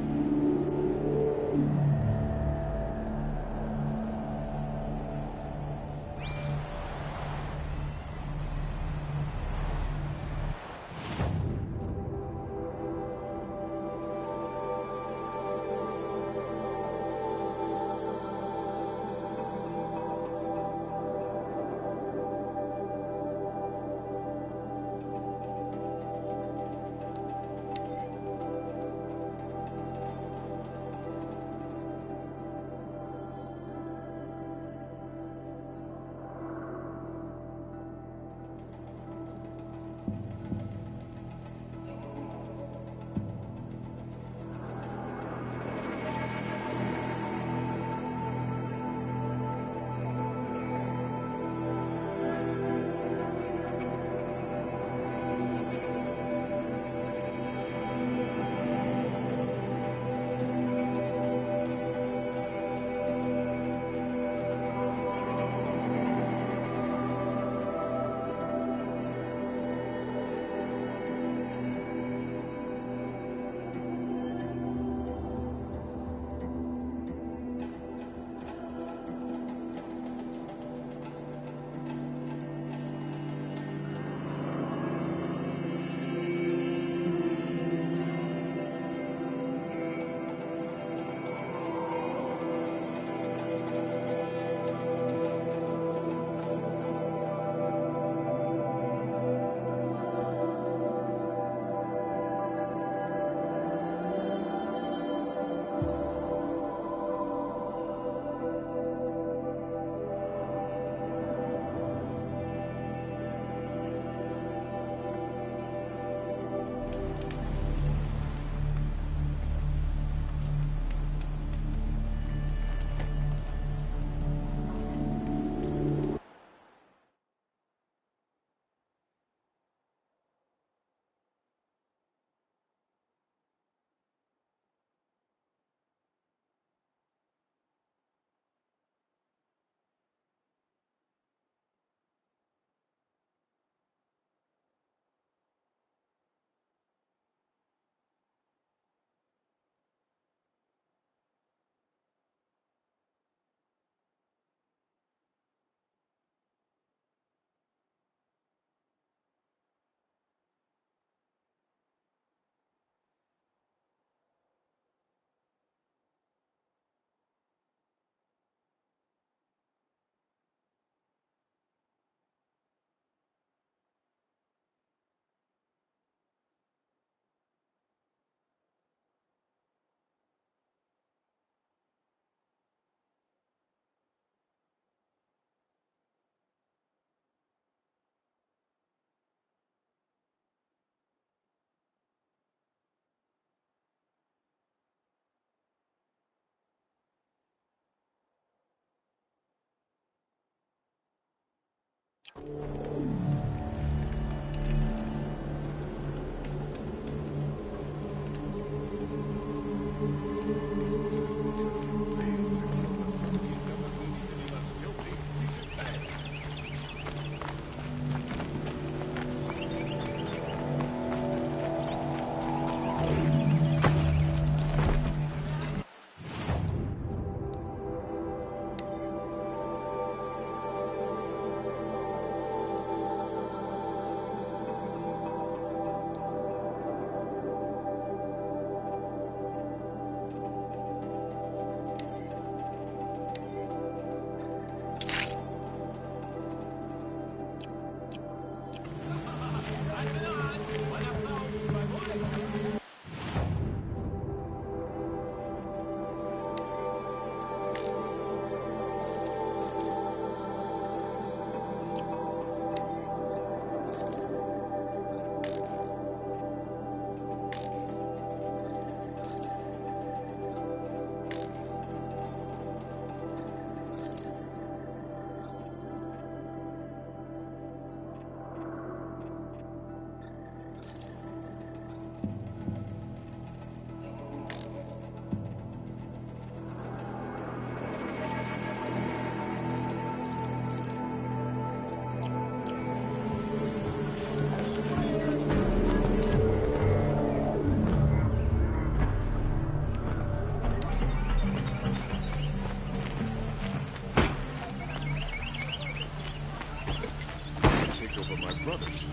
but my brothers.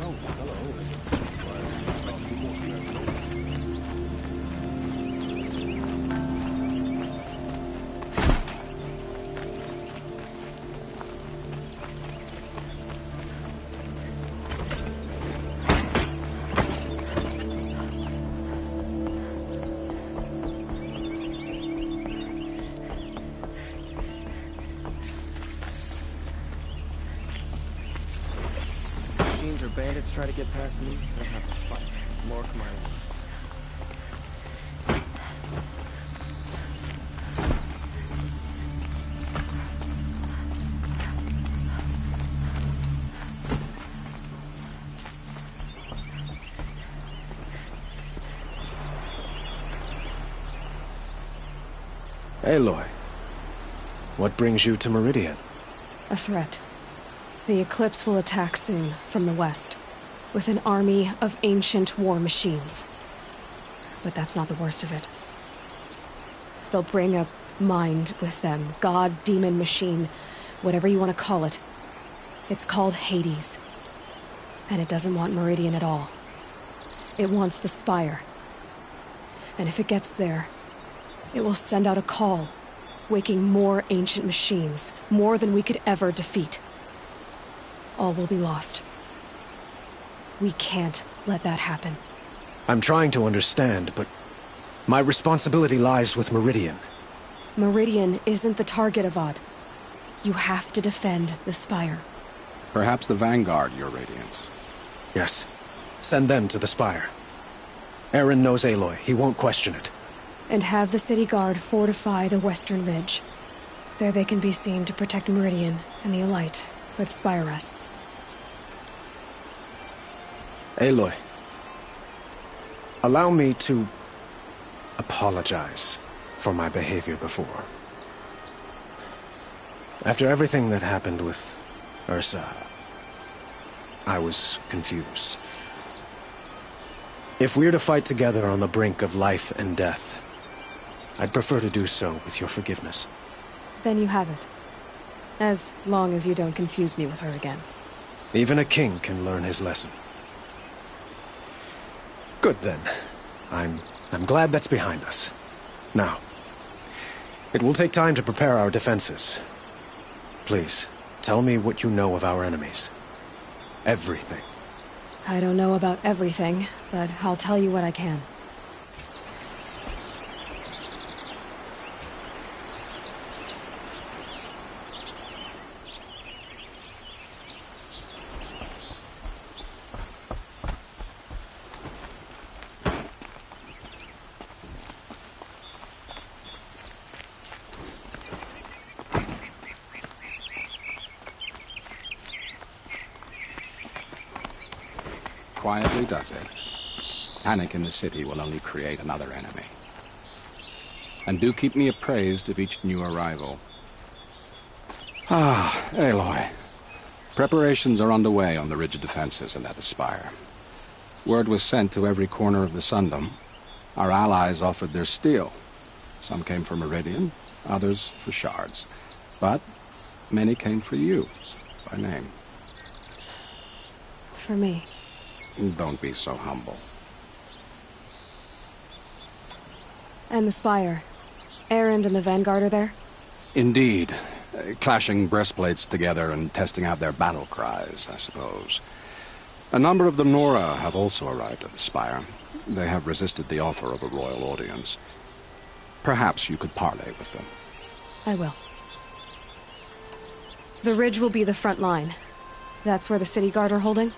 Oh, hello. As it seems, I expect you more than Machines or bandits try to get past me, they'll have to fight. Mark my words. Aloy, what brings you to Meridian? A threat. The Eclipse will attack soon, from the west, with an army of ancient war machines. But that's not the worst of it. They'll bring a mind with them, god, demon, machine, whatever you want to call it. It's called Hades. And it doesn't want Meridian at all. It wants the Spire. And if it gets there, it will send out a call, waking more ancient machines, more than we could ever defeat. All will be lost. We can't let that happen. I'm trying to understand, but my responsibility lies with Meridian. Meridian isn't the target, Avad. You have to defend the Spire. Perhaps the Vanguard, Your Radiance. Yes. Send them to the Spire. Aaron knows Aloy. He won't question it. And have the City Guard fortify the Western Ridge. There they can be seen to protect Meridian and the Elite, where the Spire rests. Aloy, allow me to apologize for my behavior before. After everything that happened with Ursa, I was confused. If we're to fight together on the brink of life and death, I'd prefer to do so with your forgiveness. Then you have it. As long as you don't confuse me with her again. Even a king can learn his lesson. Good then. I'm glad that's behind us. Now, it will take time to prepare our defenses. Please, tell me what you know of our enemies. Everything. I don't know about everything, but I'll tell you what I can. Quietly does it. Panic in the city will only create another enemy. And do keep me appraised of each new arrival. Ah, Aloy. Preparations are underway on the ridge defenses and at the Spire. Word was sent to every corner of the Sundom. Our allies offered their steel. Some came for Meridian, others for shards. But many came for you, by name. For me. Don't be so humble. And the Spire. Erend and the Vanguard are there? Indeed. Clashing breastplates together and testing out their battle cries, I suppose. A number of the Nora have also arrived at the Spire. They have resisted the offer of a royal audience. Perhaps you could parley with them. I will. The ridge will be the front line. That's where the City Guard are holding?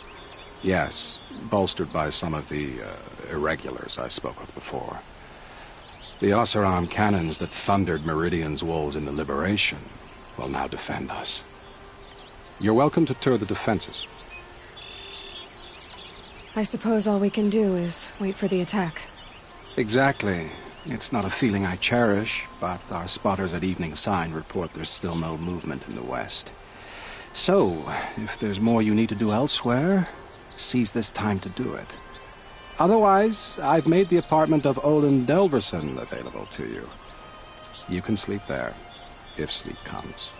Yes, bolstered by some of the irregulars I spoke of before. The Oseram cannons that thundered Meridian's walls in the Liberation will now defend us. You're welcome to tour the defenses. I suppose all we can do is wait for the attack. Exactly. It's not a feeling I cherish, but our spotters at Evening Sign report there's still no movement in the west. So, if there's more you need to do elsewhere, seize this time to do it. Otherwise, I've made the apartment of Olin Delverson available to you. You can sleep there, if sleep comes.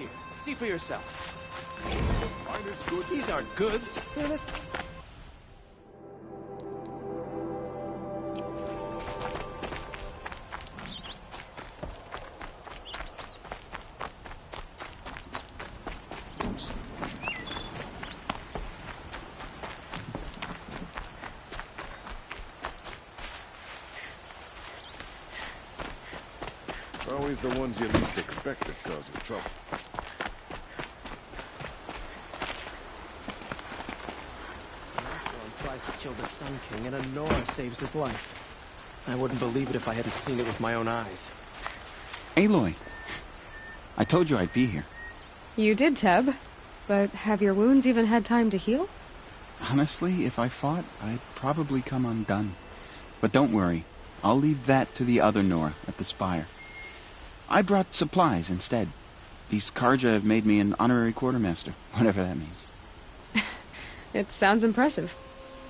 here. See for yourself. Finest goods. These aren't goods. They're this... Always the ones you least expect that cause you trouble. Tries to kill the Sun King, and Honora saves his life. I wouldn't believe it if I hadn't seen it with my own eyes. Aloy, I told you I'd be here. You did, Teb. But have your wounds even had time to heal? Honestly, if I fought, I'd probably come undone. But don't worry, I'll leave that to the other Nora at the Spire. I brought supplies instead. These Karja have made me an honorary quartermaster, whatever that means. It sounds impressive.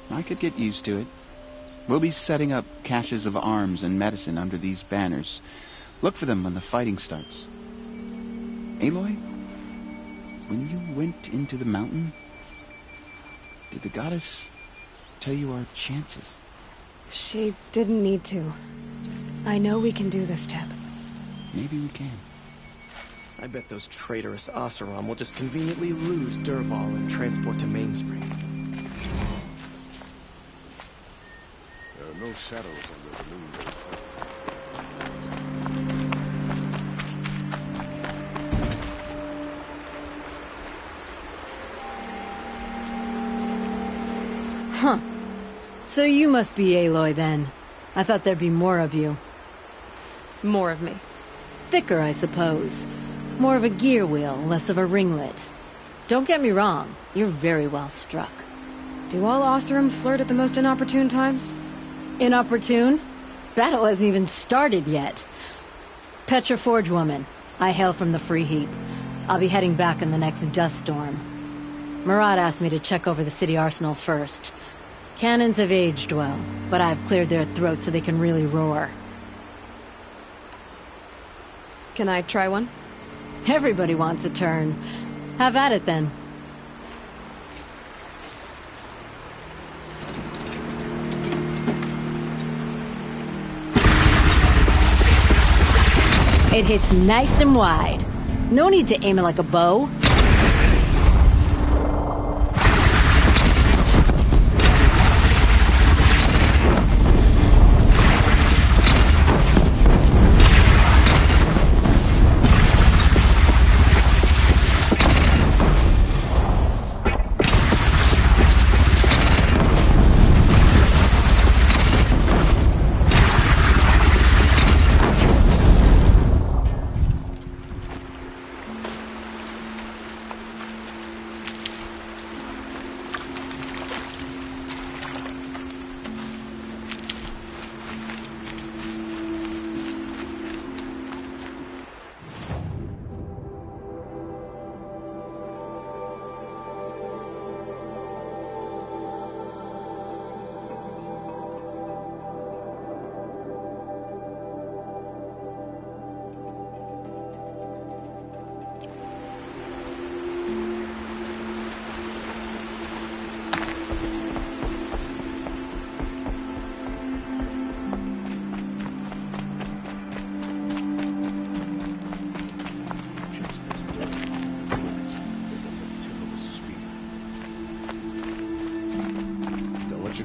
I could get used to it. We'll be setting up caches of arms and medicine under these banners. Look for them when the fighting starts. Aloy, when you went into the mountain, did the goddess tell you our chances? She didn't need to. I know we can do this, Teb. Maybe we can. I bet those traitorous Oseram will just conveniently lose Dervahl and transport to Mainspring. There are no shadows under the noonday sun. Huh. So you must be Aloy then. I thought there'd be more of you. More of me. Thicker, I suppose. More of a gear wheel, less of a ringlet. Don't get me wrong, you're very well struck. Do all Oseram flirt at the most inopportune times? Inopportune? Battle hasn't even started yet. Petra Forge woman. I hail from the Free Heap. I'll be heading back in the next dust storm. Murad asked me to check over the city arsenal first. Cannons have aged well, but I've cleared their throats so they can really roar. Can I try one? Everybody wants a turn. Have at it, then. It hits nice and wide. No need to aim it like a bow.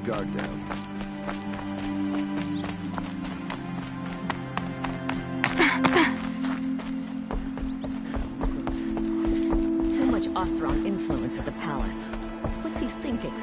Guard down. Too much Oseram influence at the palace. What's he thinking?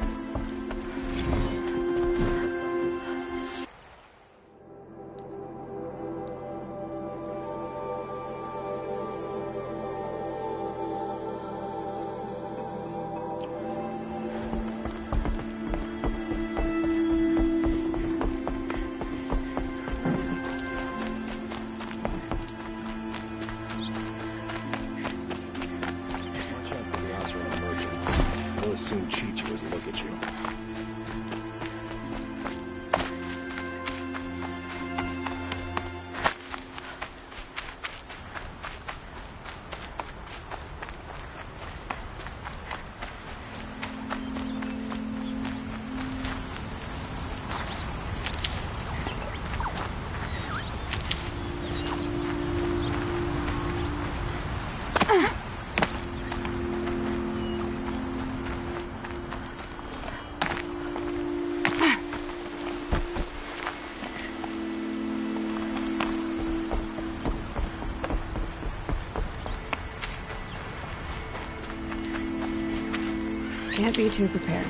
can't be too prepared.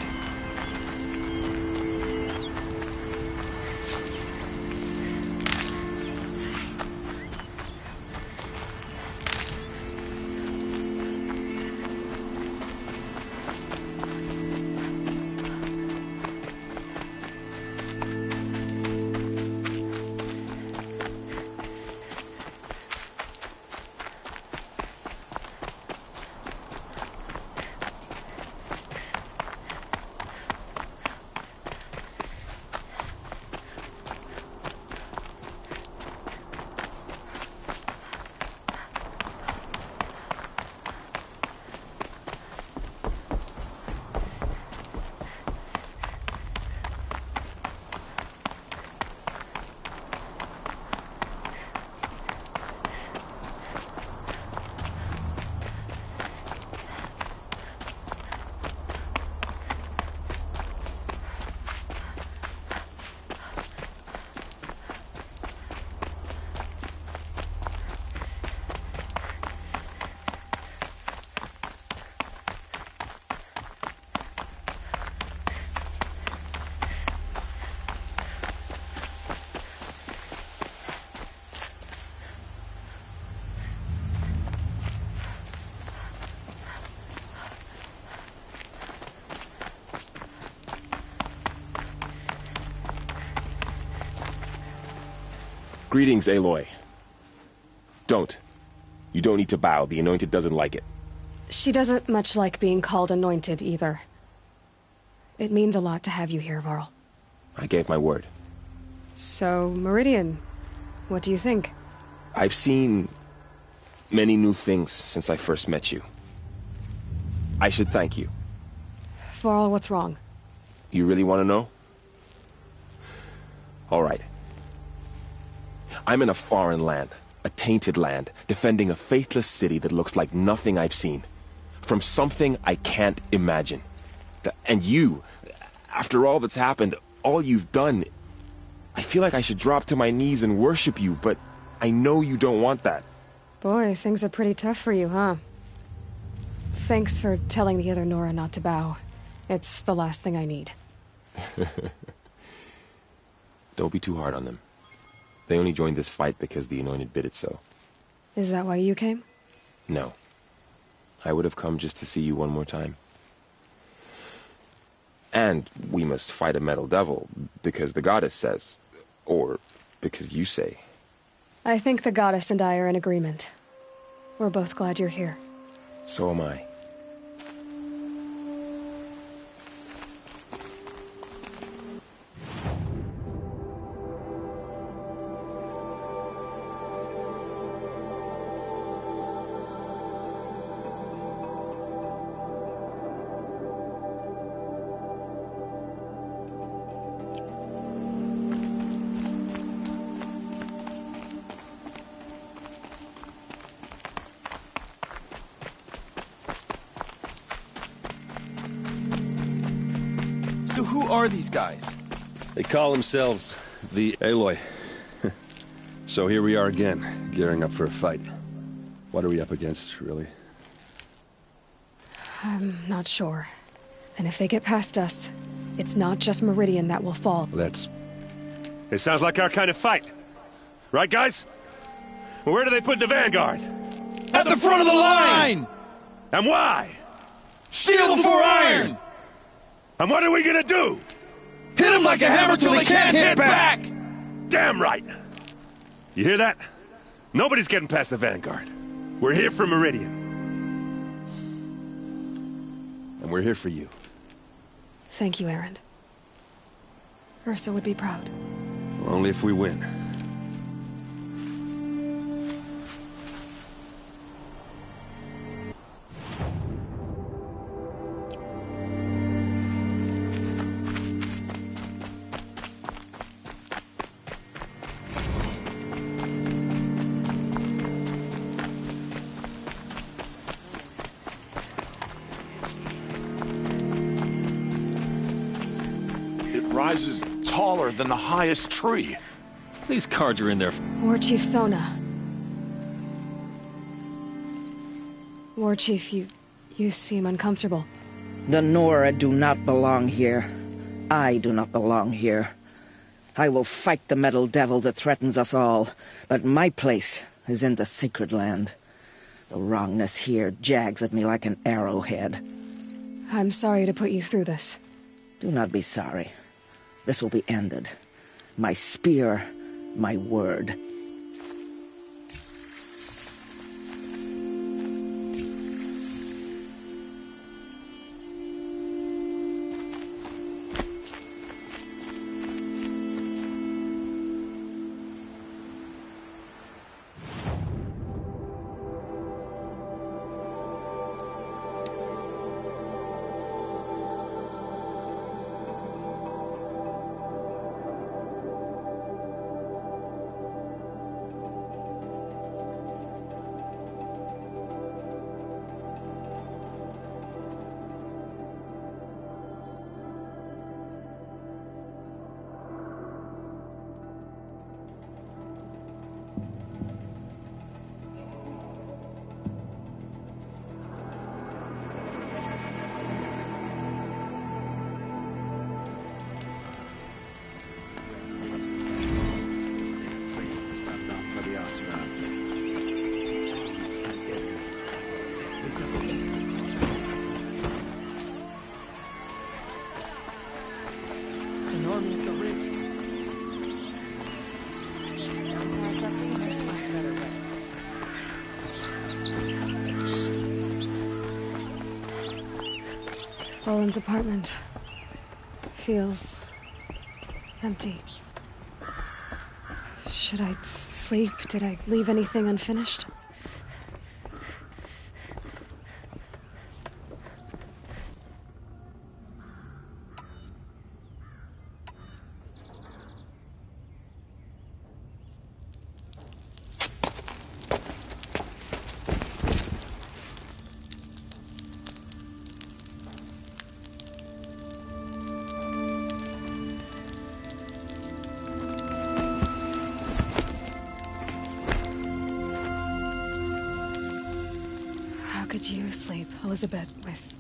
Greetings, Aloy. Don't. You don't need to bow. The Anointed doesn't like it. She doesn't much like being called Anointed, either. It means a lot to have you here, Varl. I gave my word. So, Meridian, what do you think? I've seen many new things since I first met you. I should thank you. Varl, what's wrong? You really want to know? All right. I'm in a foreign land, a tainted land, defending a faithless city that looks like nothing I've seen. From something I can't imagine. And you, after all that's happened, all you've done, I feel like I should drop to my knees and worship you, but I know you don't want that. Boy, things are pretty tough for you, huh? Thanks for telling the other Nora not to bow. It's the last thing I need. Don't be too hard on them. They only joined this fight because the Anointed bid it so. Is that why you came? No. I would have come just to see you one more time. And we must fight a metal devil, because the goddess says. Or because you say. I think the goddess and I are in agreement. We're both glad you're here. So am I. So who are these guys? They call themselves the Aloy. So here we are again, gearing up for a fight. What are we up against, really? I'm not sure. And if they get past us, it's not just Meridian that will fall. It sounds like our kind of fight. Right, guys? Well, where do they put the vanguard? At the front of the line! And why? Steel before iron! And what are we gonna do? Hit them like a hammer till they can't hit back! Damn right! You hear that? Nobody's getting past the vanguard. We're here for Meridian. And we're here for you. Thank you, Erend. Ursa would be proud. Only if we win. Rises taller than the highest tree. These cards are in there. War Chief Sona. War Chief, you seem uncomfortable. The Nora do not belong here. I do not belong here. I will fight the metal devil that threatens us all, but my place is in the sacred land. The wrongness here jags at me like an arrowhead. I'm sorry to put you through this. Do not be sorry. This will be ended. My spear, my word. Owen's apartment feels empty. Should I sleep? Did I leave anything unfinished? How could you sleep, Elizabeth, with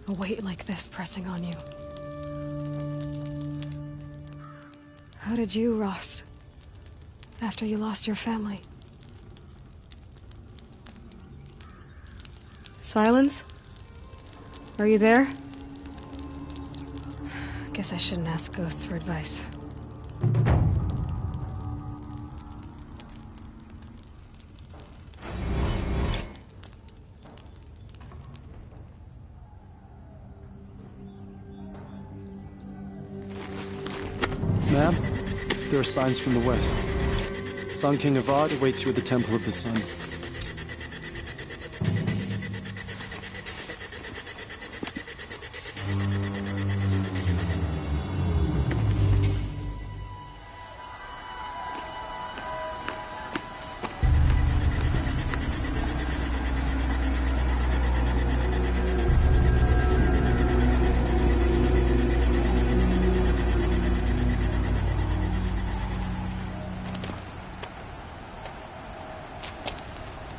a weight like this pressing on you? How did you rest after you lost your family? Silence? Are you there? Guess I shouldn't ask ghosts for advice. Ma'am, there are signs from the west. Sun King Avad awaits you at the Temple of the Sun.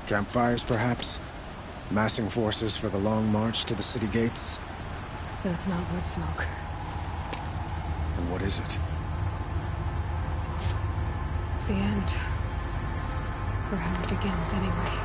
Campfires, perhaps? Massing forces for the long march to the city gates? That's not wood smoke. Then what is it? The end. Or how it begins, anyway.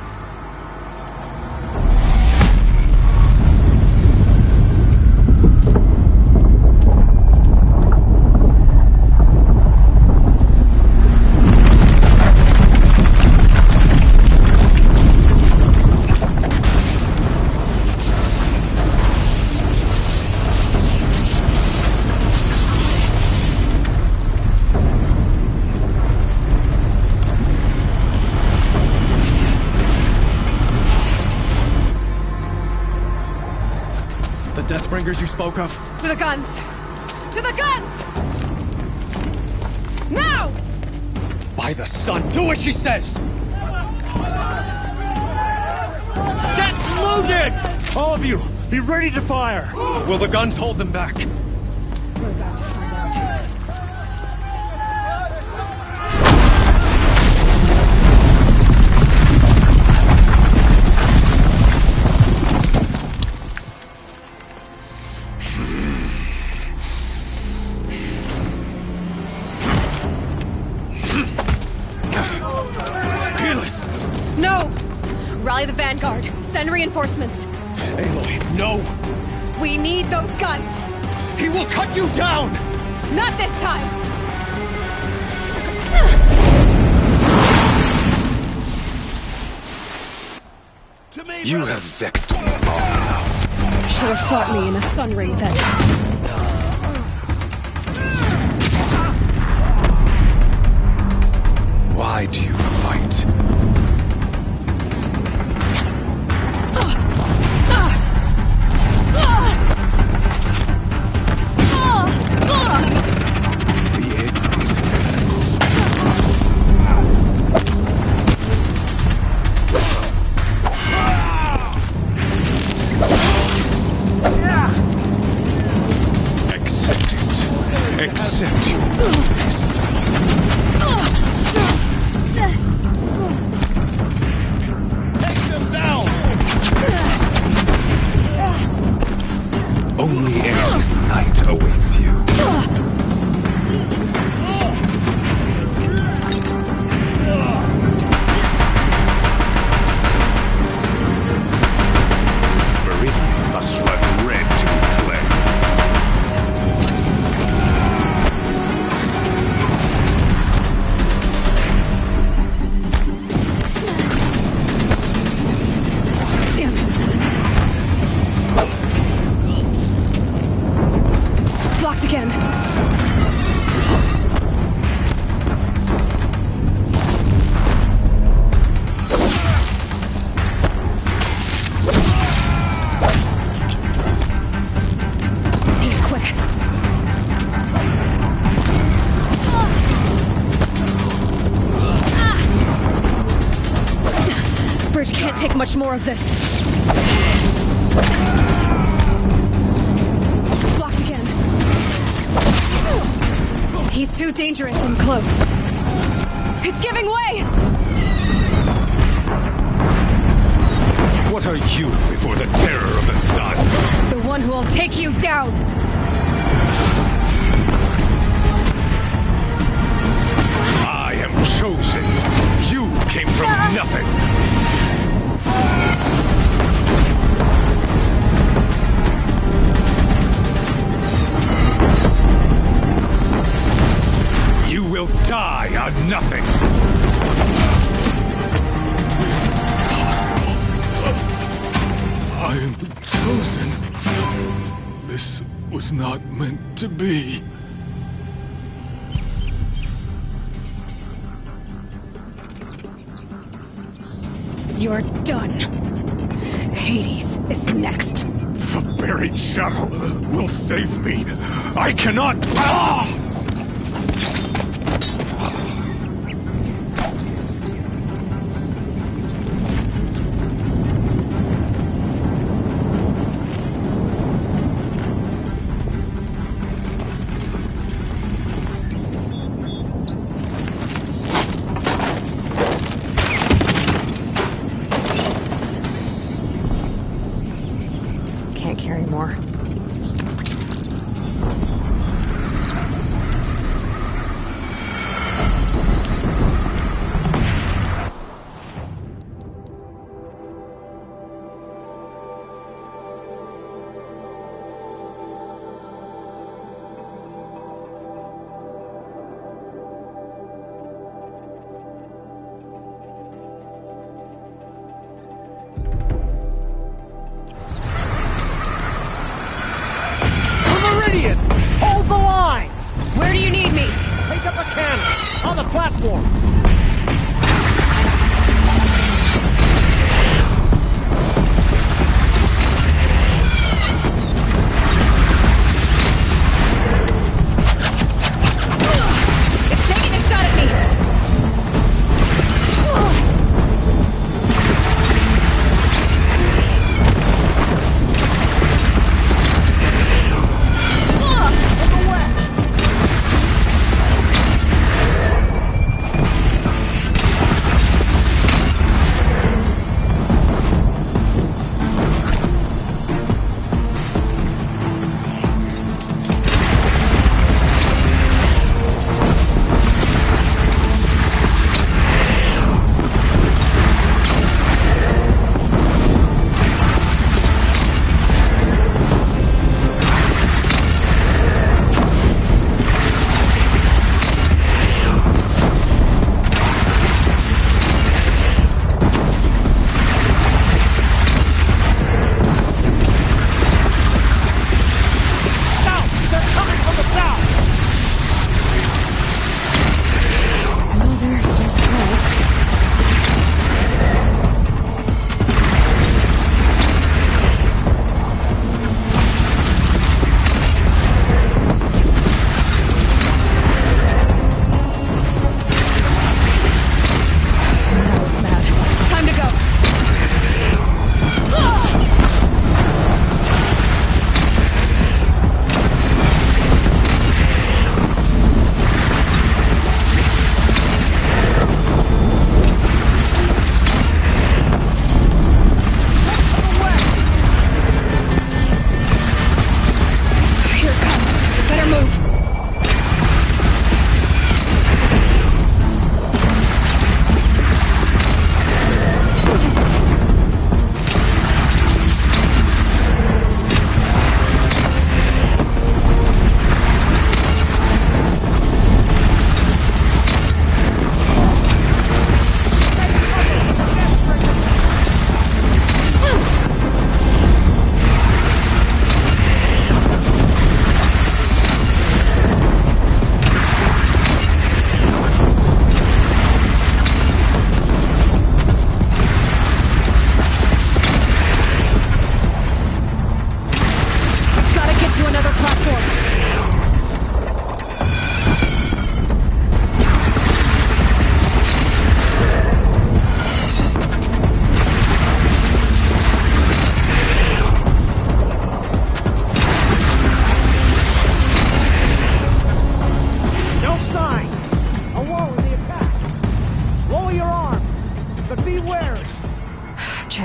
Deathbringers you spoke of? To the guns! To the guns! Now! By the sun, do as she says! Set loaded! All of you, be ready to fire! Will the guns hold them back? We're about to find out. Rally the Vanguard. Send reinforcements. Aloy, no! We need those guns! He will cut you down! Not this time! You have vexed me long enough. Should have fought me in a sun ring then. Why do you fight? Take much more of this. Blocked again. He's too dangerous and close. It's giving way! What are you before the terror of the sun? The one who will take you down! I am chosen. You came from nothing. You will die on nothing. I am chosen. This was not meant to be. You're done. Hades is next. The buried shuttle will save me. I cannot... Ah! Can't carry more. Hold the line! Where do you need me? Take up a cannon on the platform. It's taking a shot at me!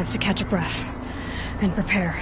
chance to catch a breath and prepare.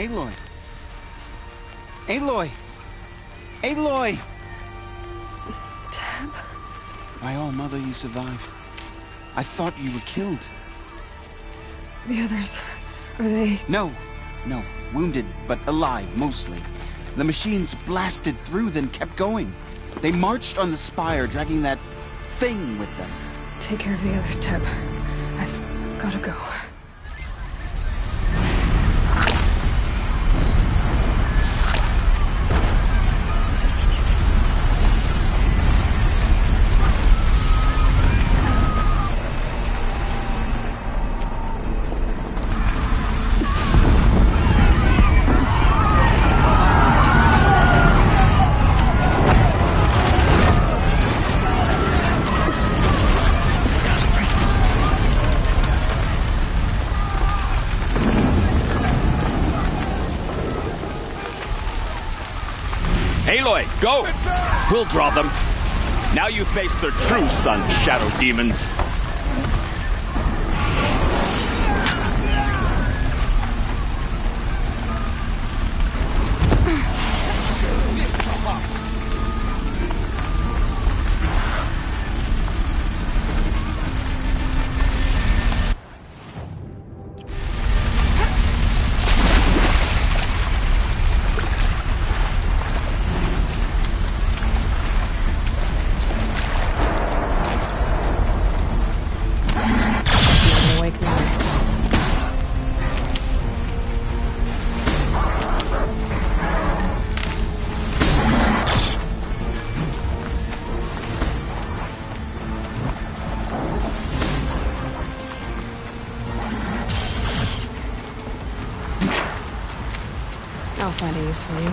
Aloy! Aloy! Aloy! Tab? My all-mother, you survived. I thought you were killed. The others, are they... No. Wounded, but alive, mostly. The machines blasted through, then kept going. They marched on the spire, dragging that thing with them. Take care of the others, Tab. I've gotta go. Aloy, go! We'll draw them. Now you face their true son, shadow demons. I'll find a use for you.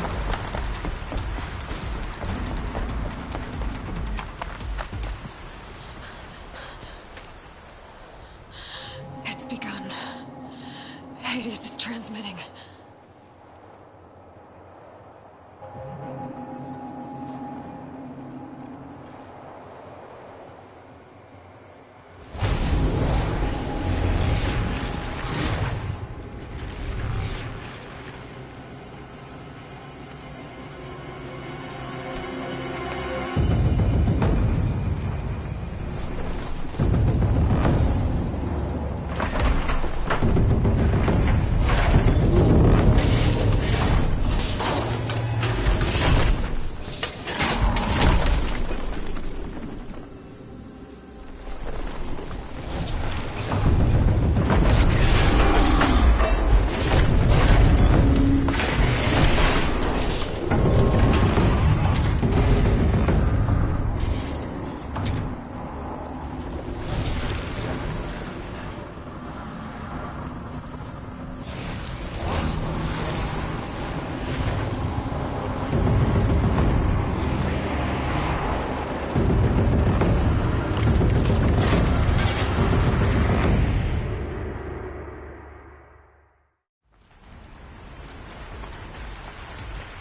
It's begun. Hades is transmitting.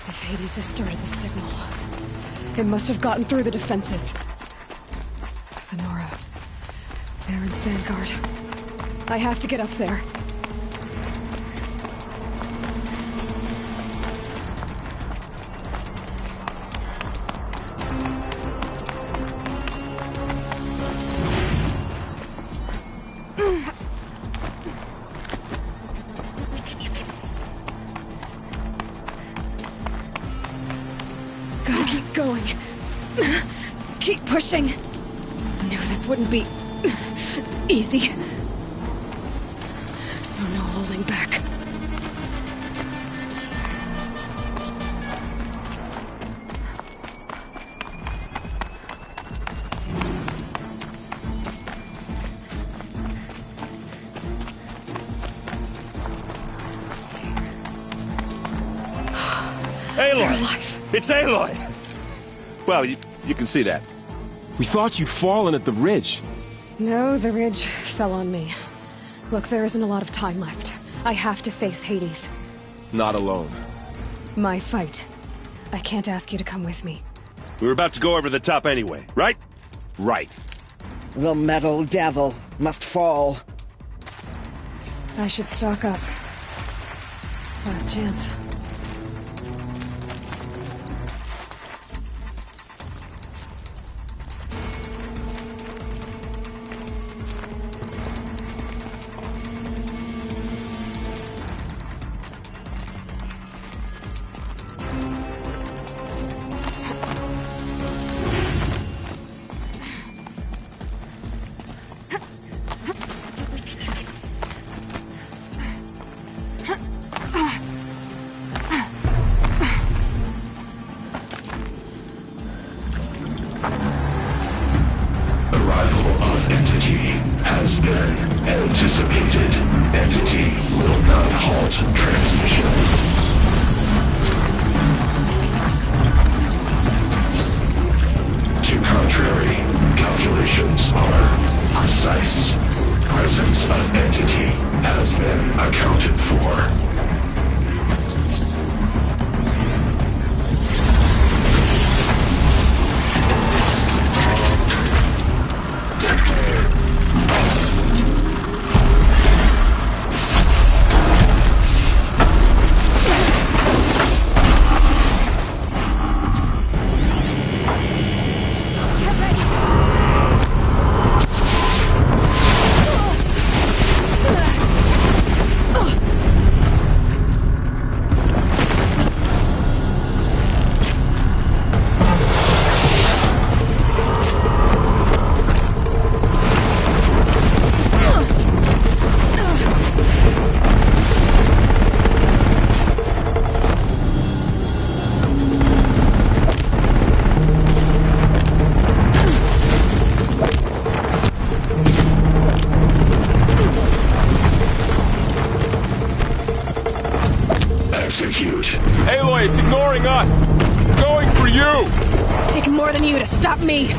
If Hades has started the signal, it must have gotten through the defenses. Venora, Baron's vanguard. I have to get up there. Gotta keep going. Keep pushing. I knew this wouldn't be easy. So no holding back. Aloy! It's Aloy! Well, you can see that. We thought you'd fallen at the ridge. No, the ridge fell on me. Look, there isn't a lot of time left. I have to face Hades. Not alone. My fight. I can't ask you to come with me. We were about to go over the top anyway, right? Right. The metal devil must fall. I should stock up. Last chance. Anticipated. Entity will not halt transmission. To contrary, calculations are precise. Presence of entity has been accounted for. Aloy, it's ignoring us! Going for you! Taking more than you to stop me!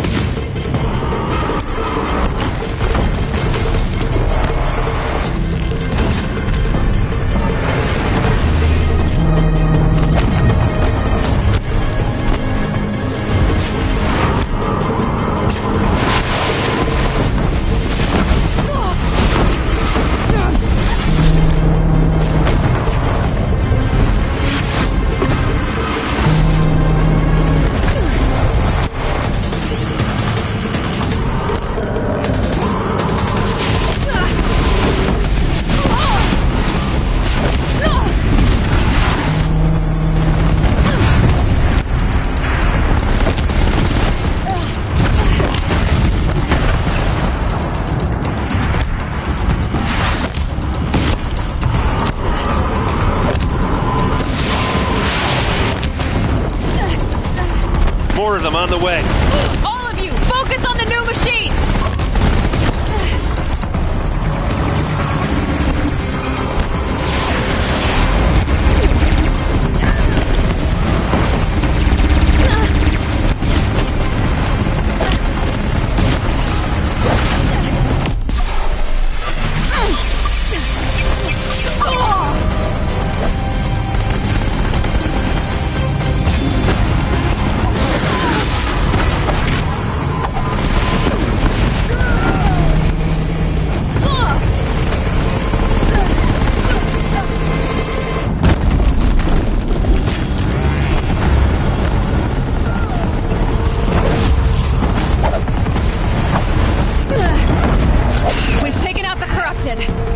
More of them on the way. All of you, focus on the new machines!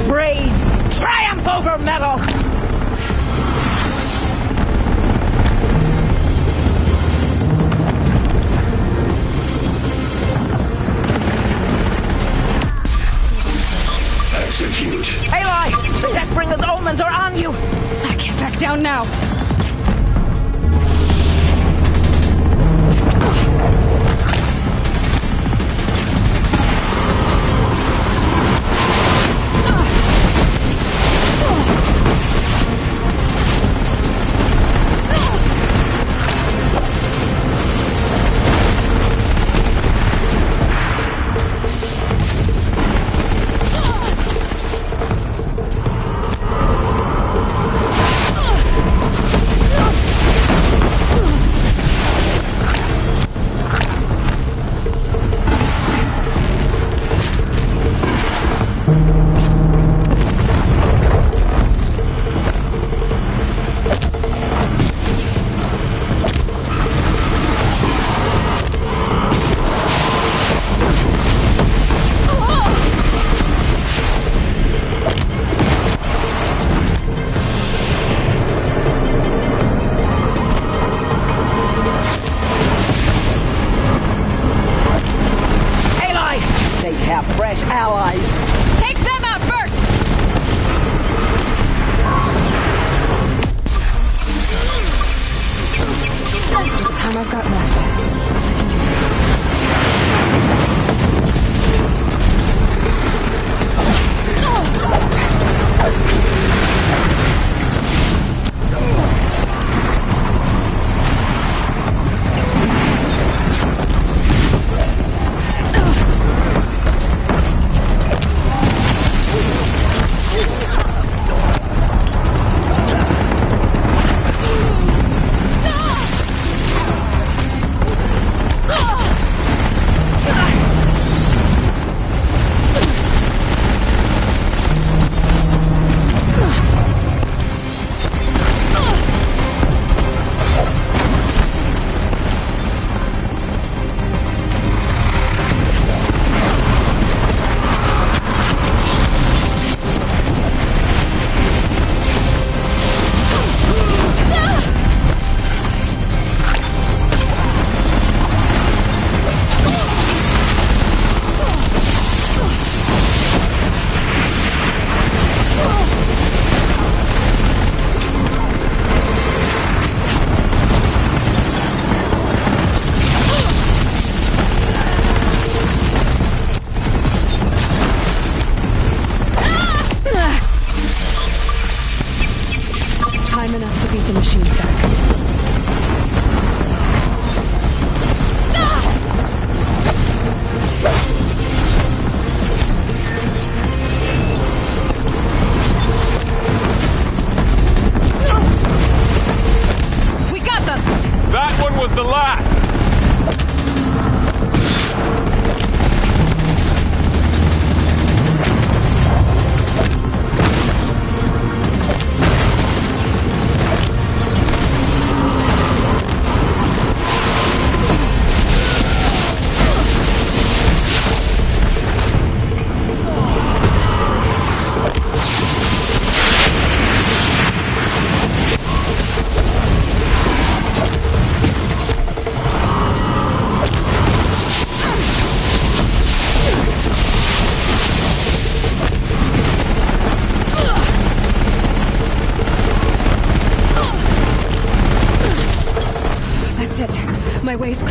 Braves triumph over metal! Execute. Aloy! The Deathbringer's omens are on you! I can't back down now.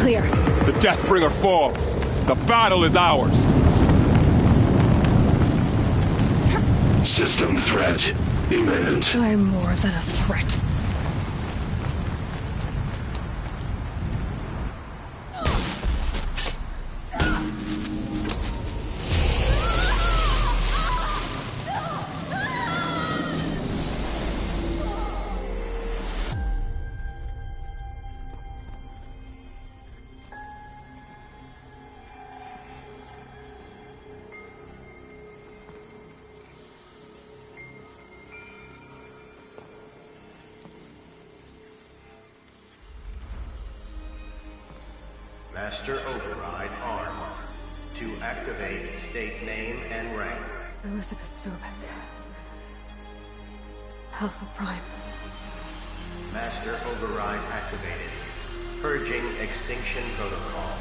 Clear. The Deathbringer falls. The battle is ours. System threat imminent. I'm more than a threat. Master override armed. To activate, state name and rank. Elizabeth Sobek. Alpha Prime. Master override activated. Purging extinction protocol.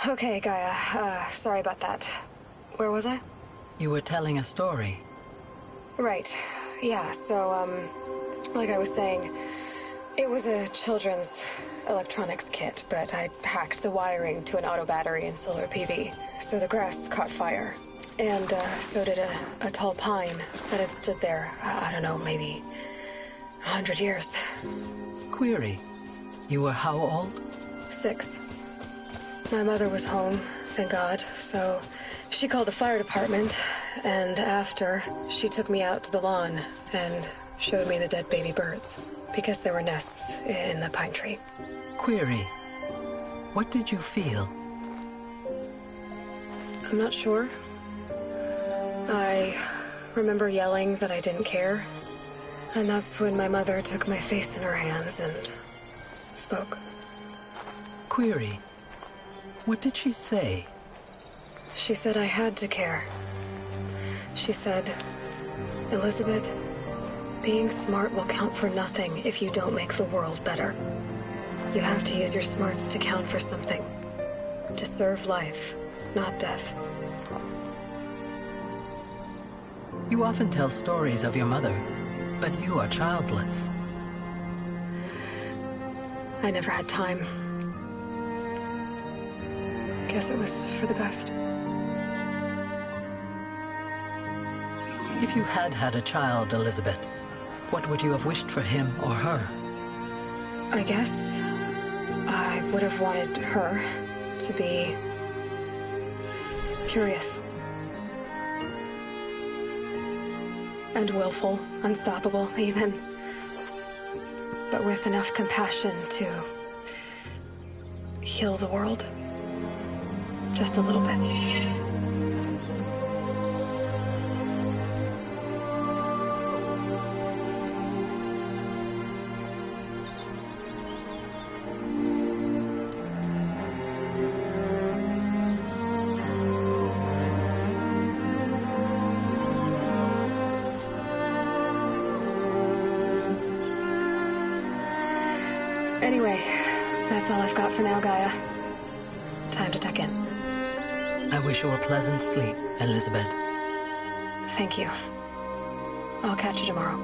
Okay, Gaia. Sorry about that. Where was I? You were telling a story. Right. Yeah, so, like I was saying, it was a children's electronics kit, but I hacked the wiring to an auto battery and solar PV. So the grass caught fire. And, so did a tall pine that had stood there, I don't know, maybe 100 years. Query. You were how old? 6. My mother was home, thank God, so she called the fire department, and after, she took me out to the lawn and showed me the dead baby birds, because there were nests in the pine tree. Query. What did you feel? I'm not sure. I remember yelling that I didn't care, and that's when my mother took my face in her hands and spoke. Query. What did she say? She said I had to care. She said, Elizabeth, being smart will count for nothing if you don't make the world better. You have to use your smarts to count for something. To serve life, not death. You often tell stories of your mother, but you are childless. I never had time. Guess it was for the best. If you had had a child, Elizabeth, what would you have wished for him or her? I guess I would have wanted her to be Curious. And willful, unstoppable, even. But with enough compassion to heal the world. Just a little bit. Anyway, that's all I've got for now, Gaia. Time to tuck in. I wish you a pleasant sleep, Elizabeth. Thank you. I'll catch you tomorrow.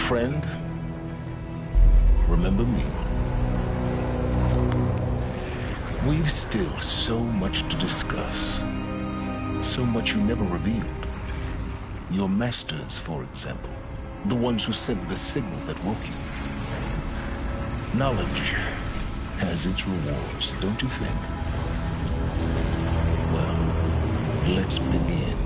friend, remember me. We've still so much to discuss. So much you never revealed. Your masters, for example. The ones who sent the signal that woke you. Knowledge has its rewards, don't you think? Well, let's begin.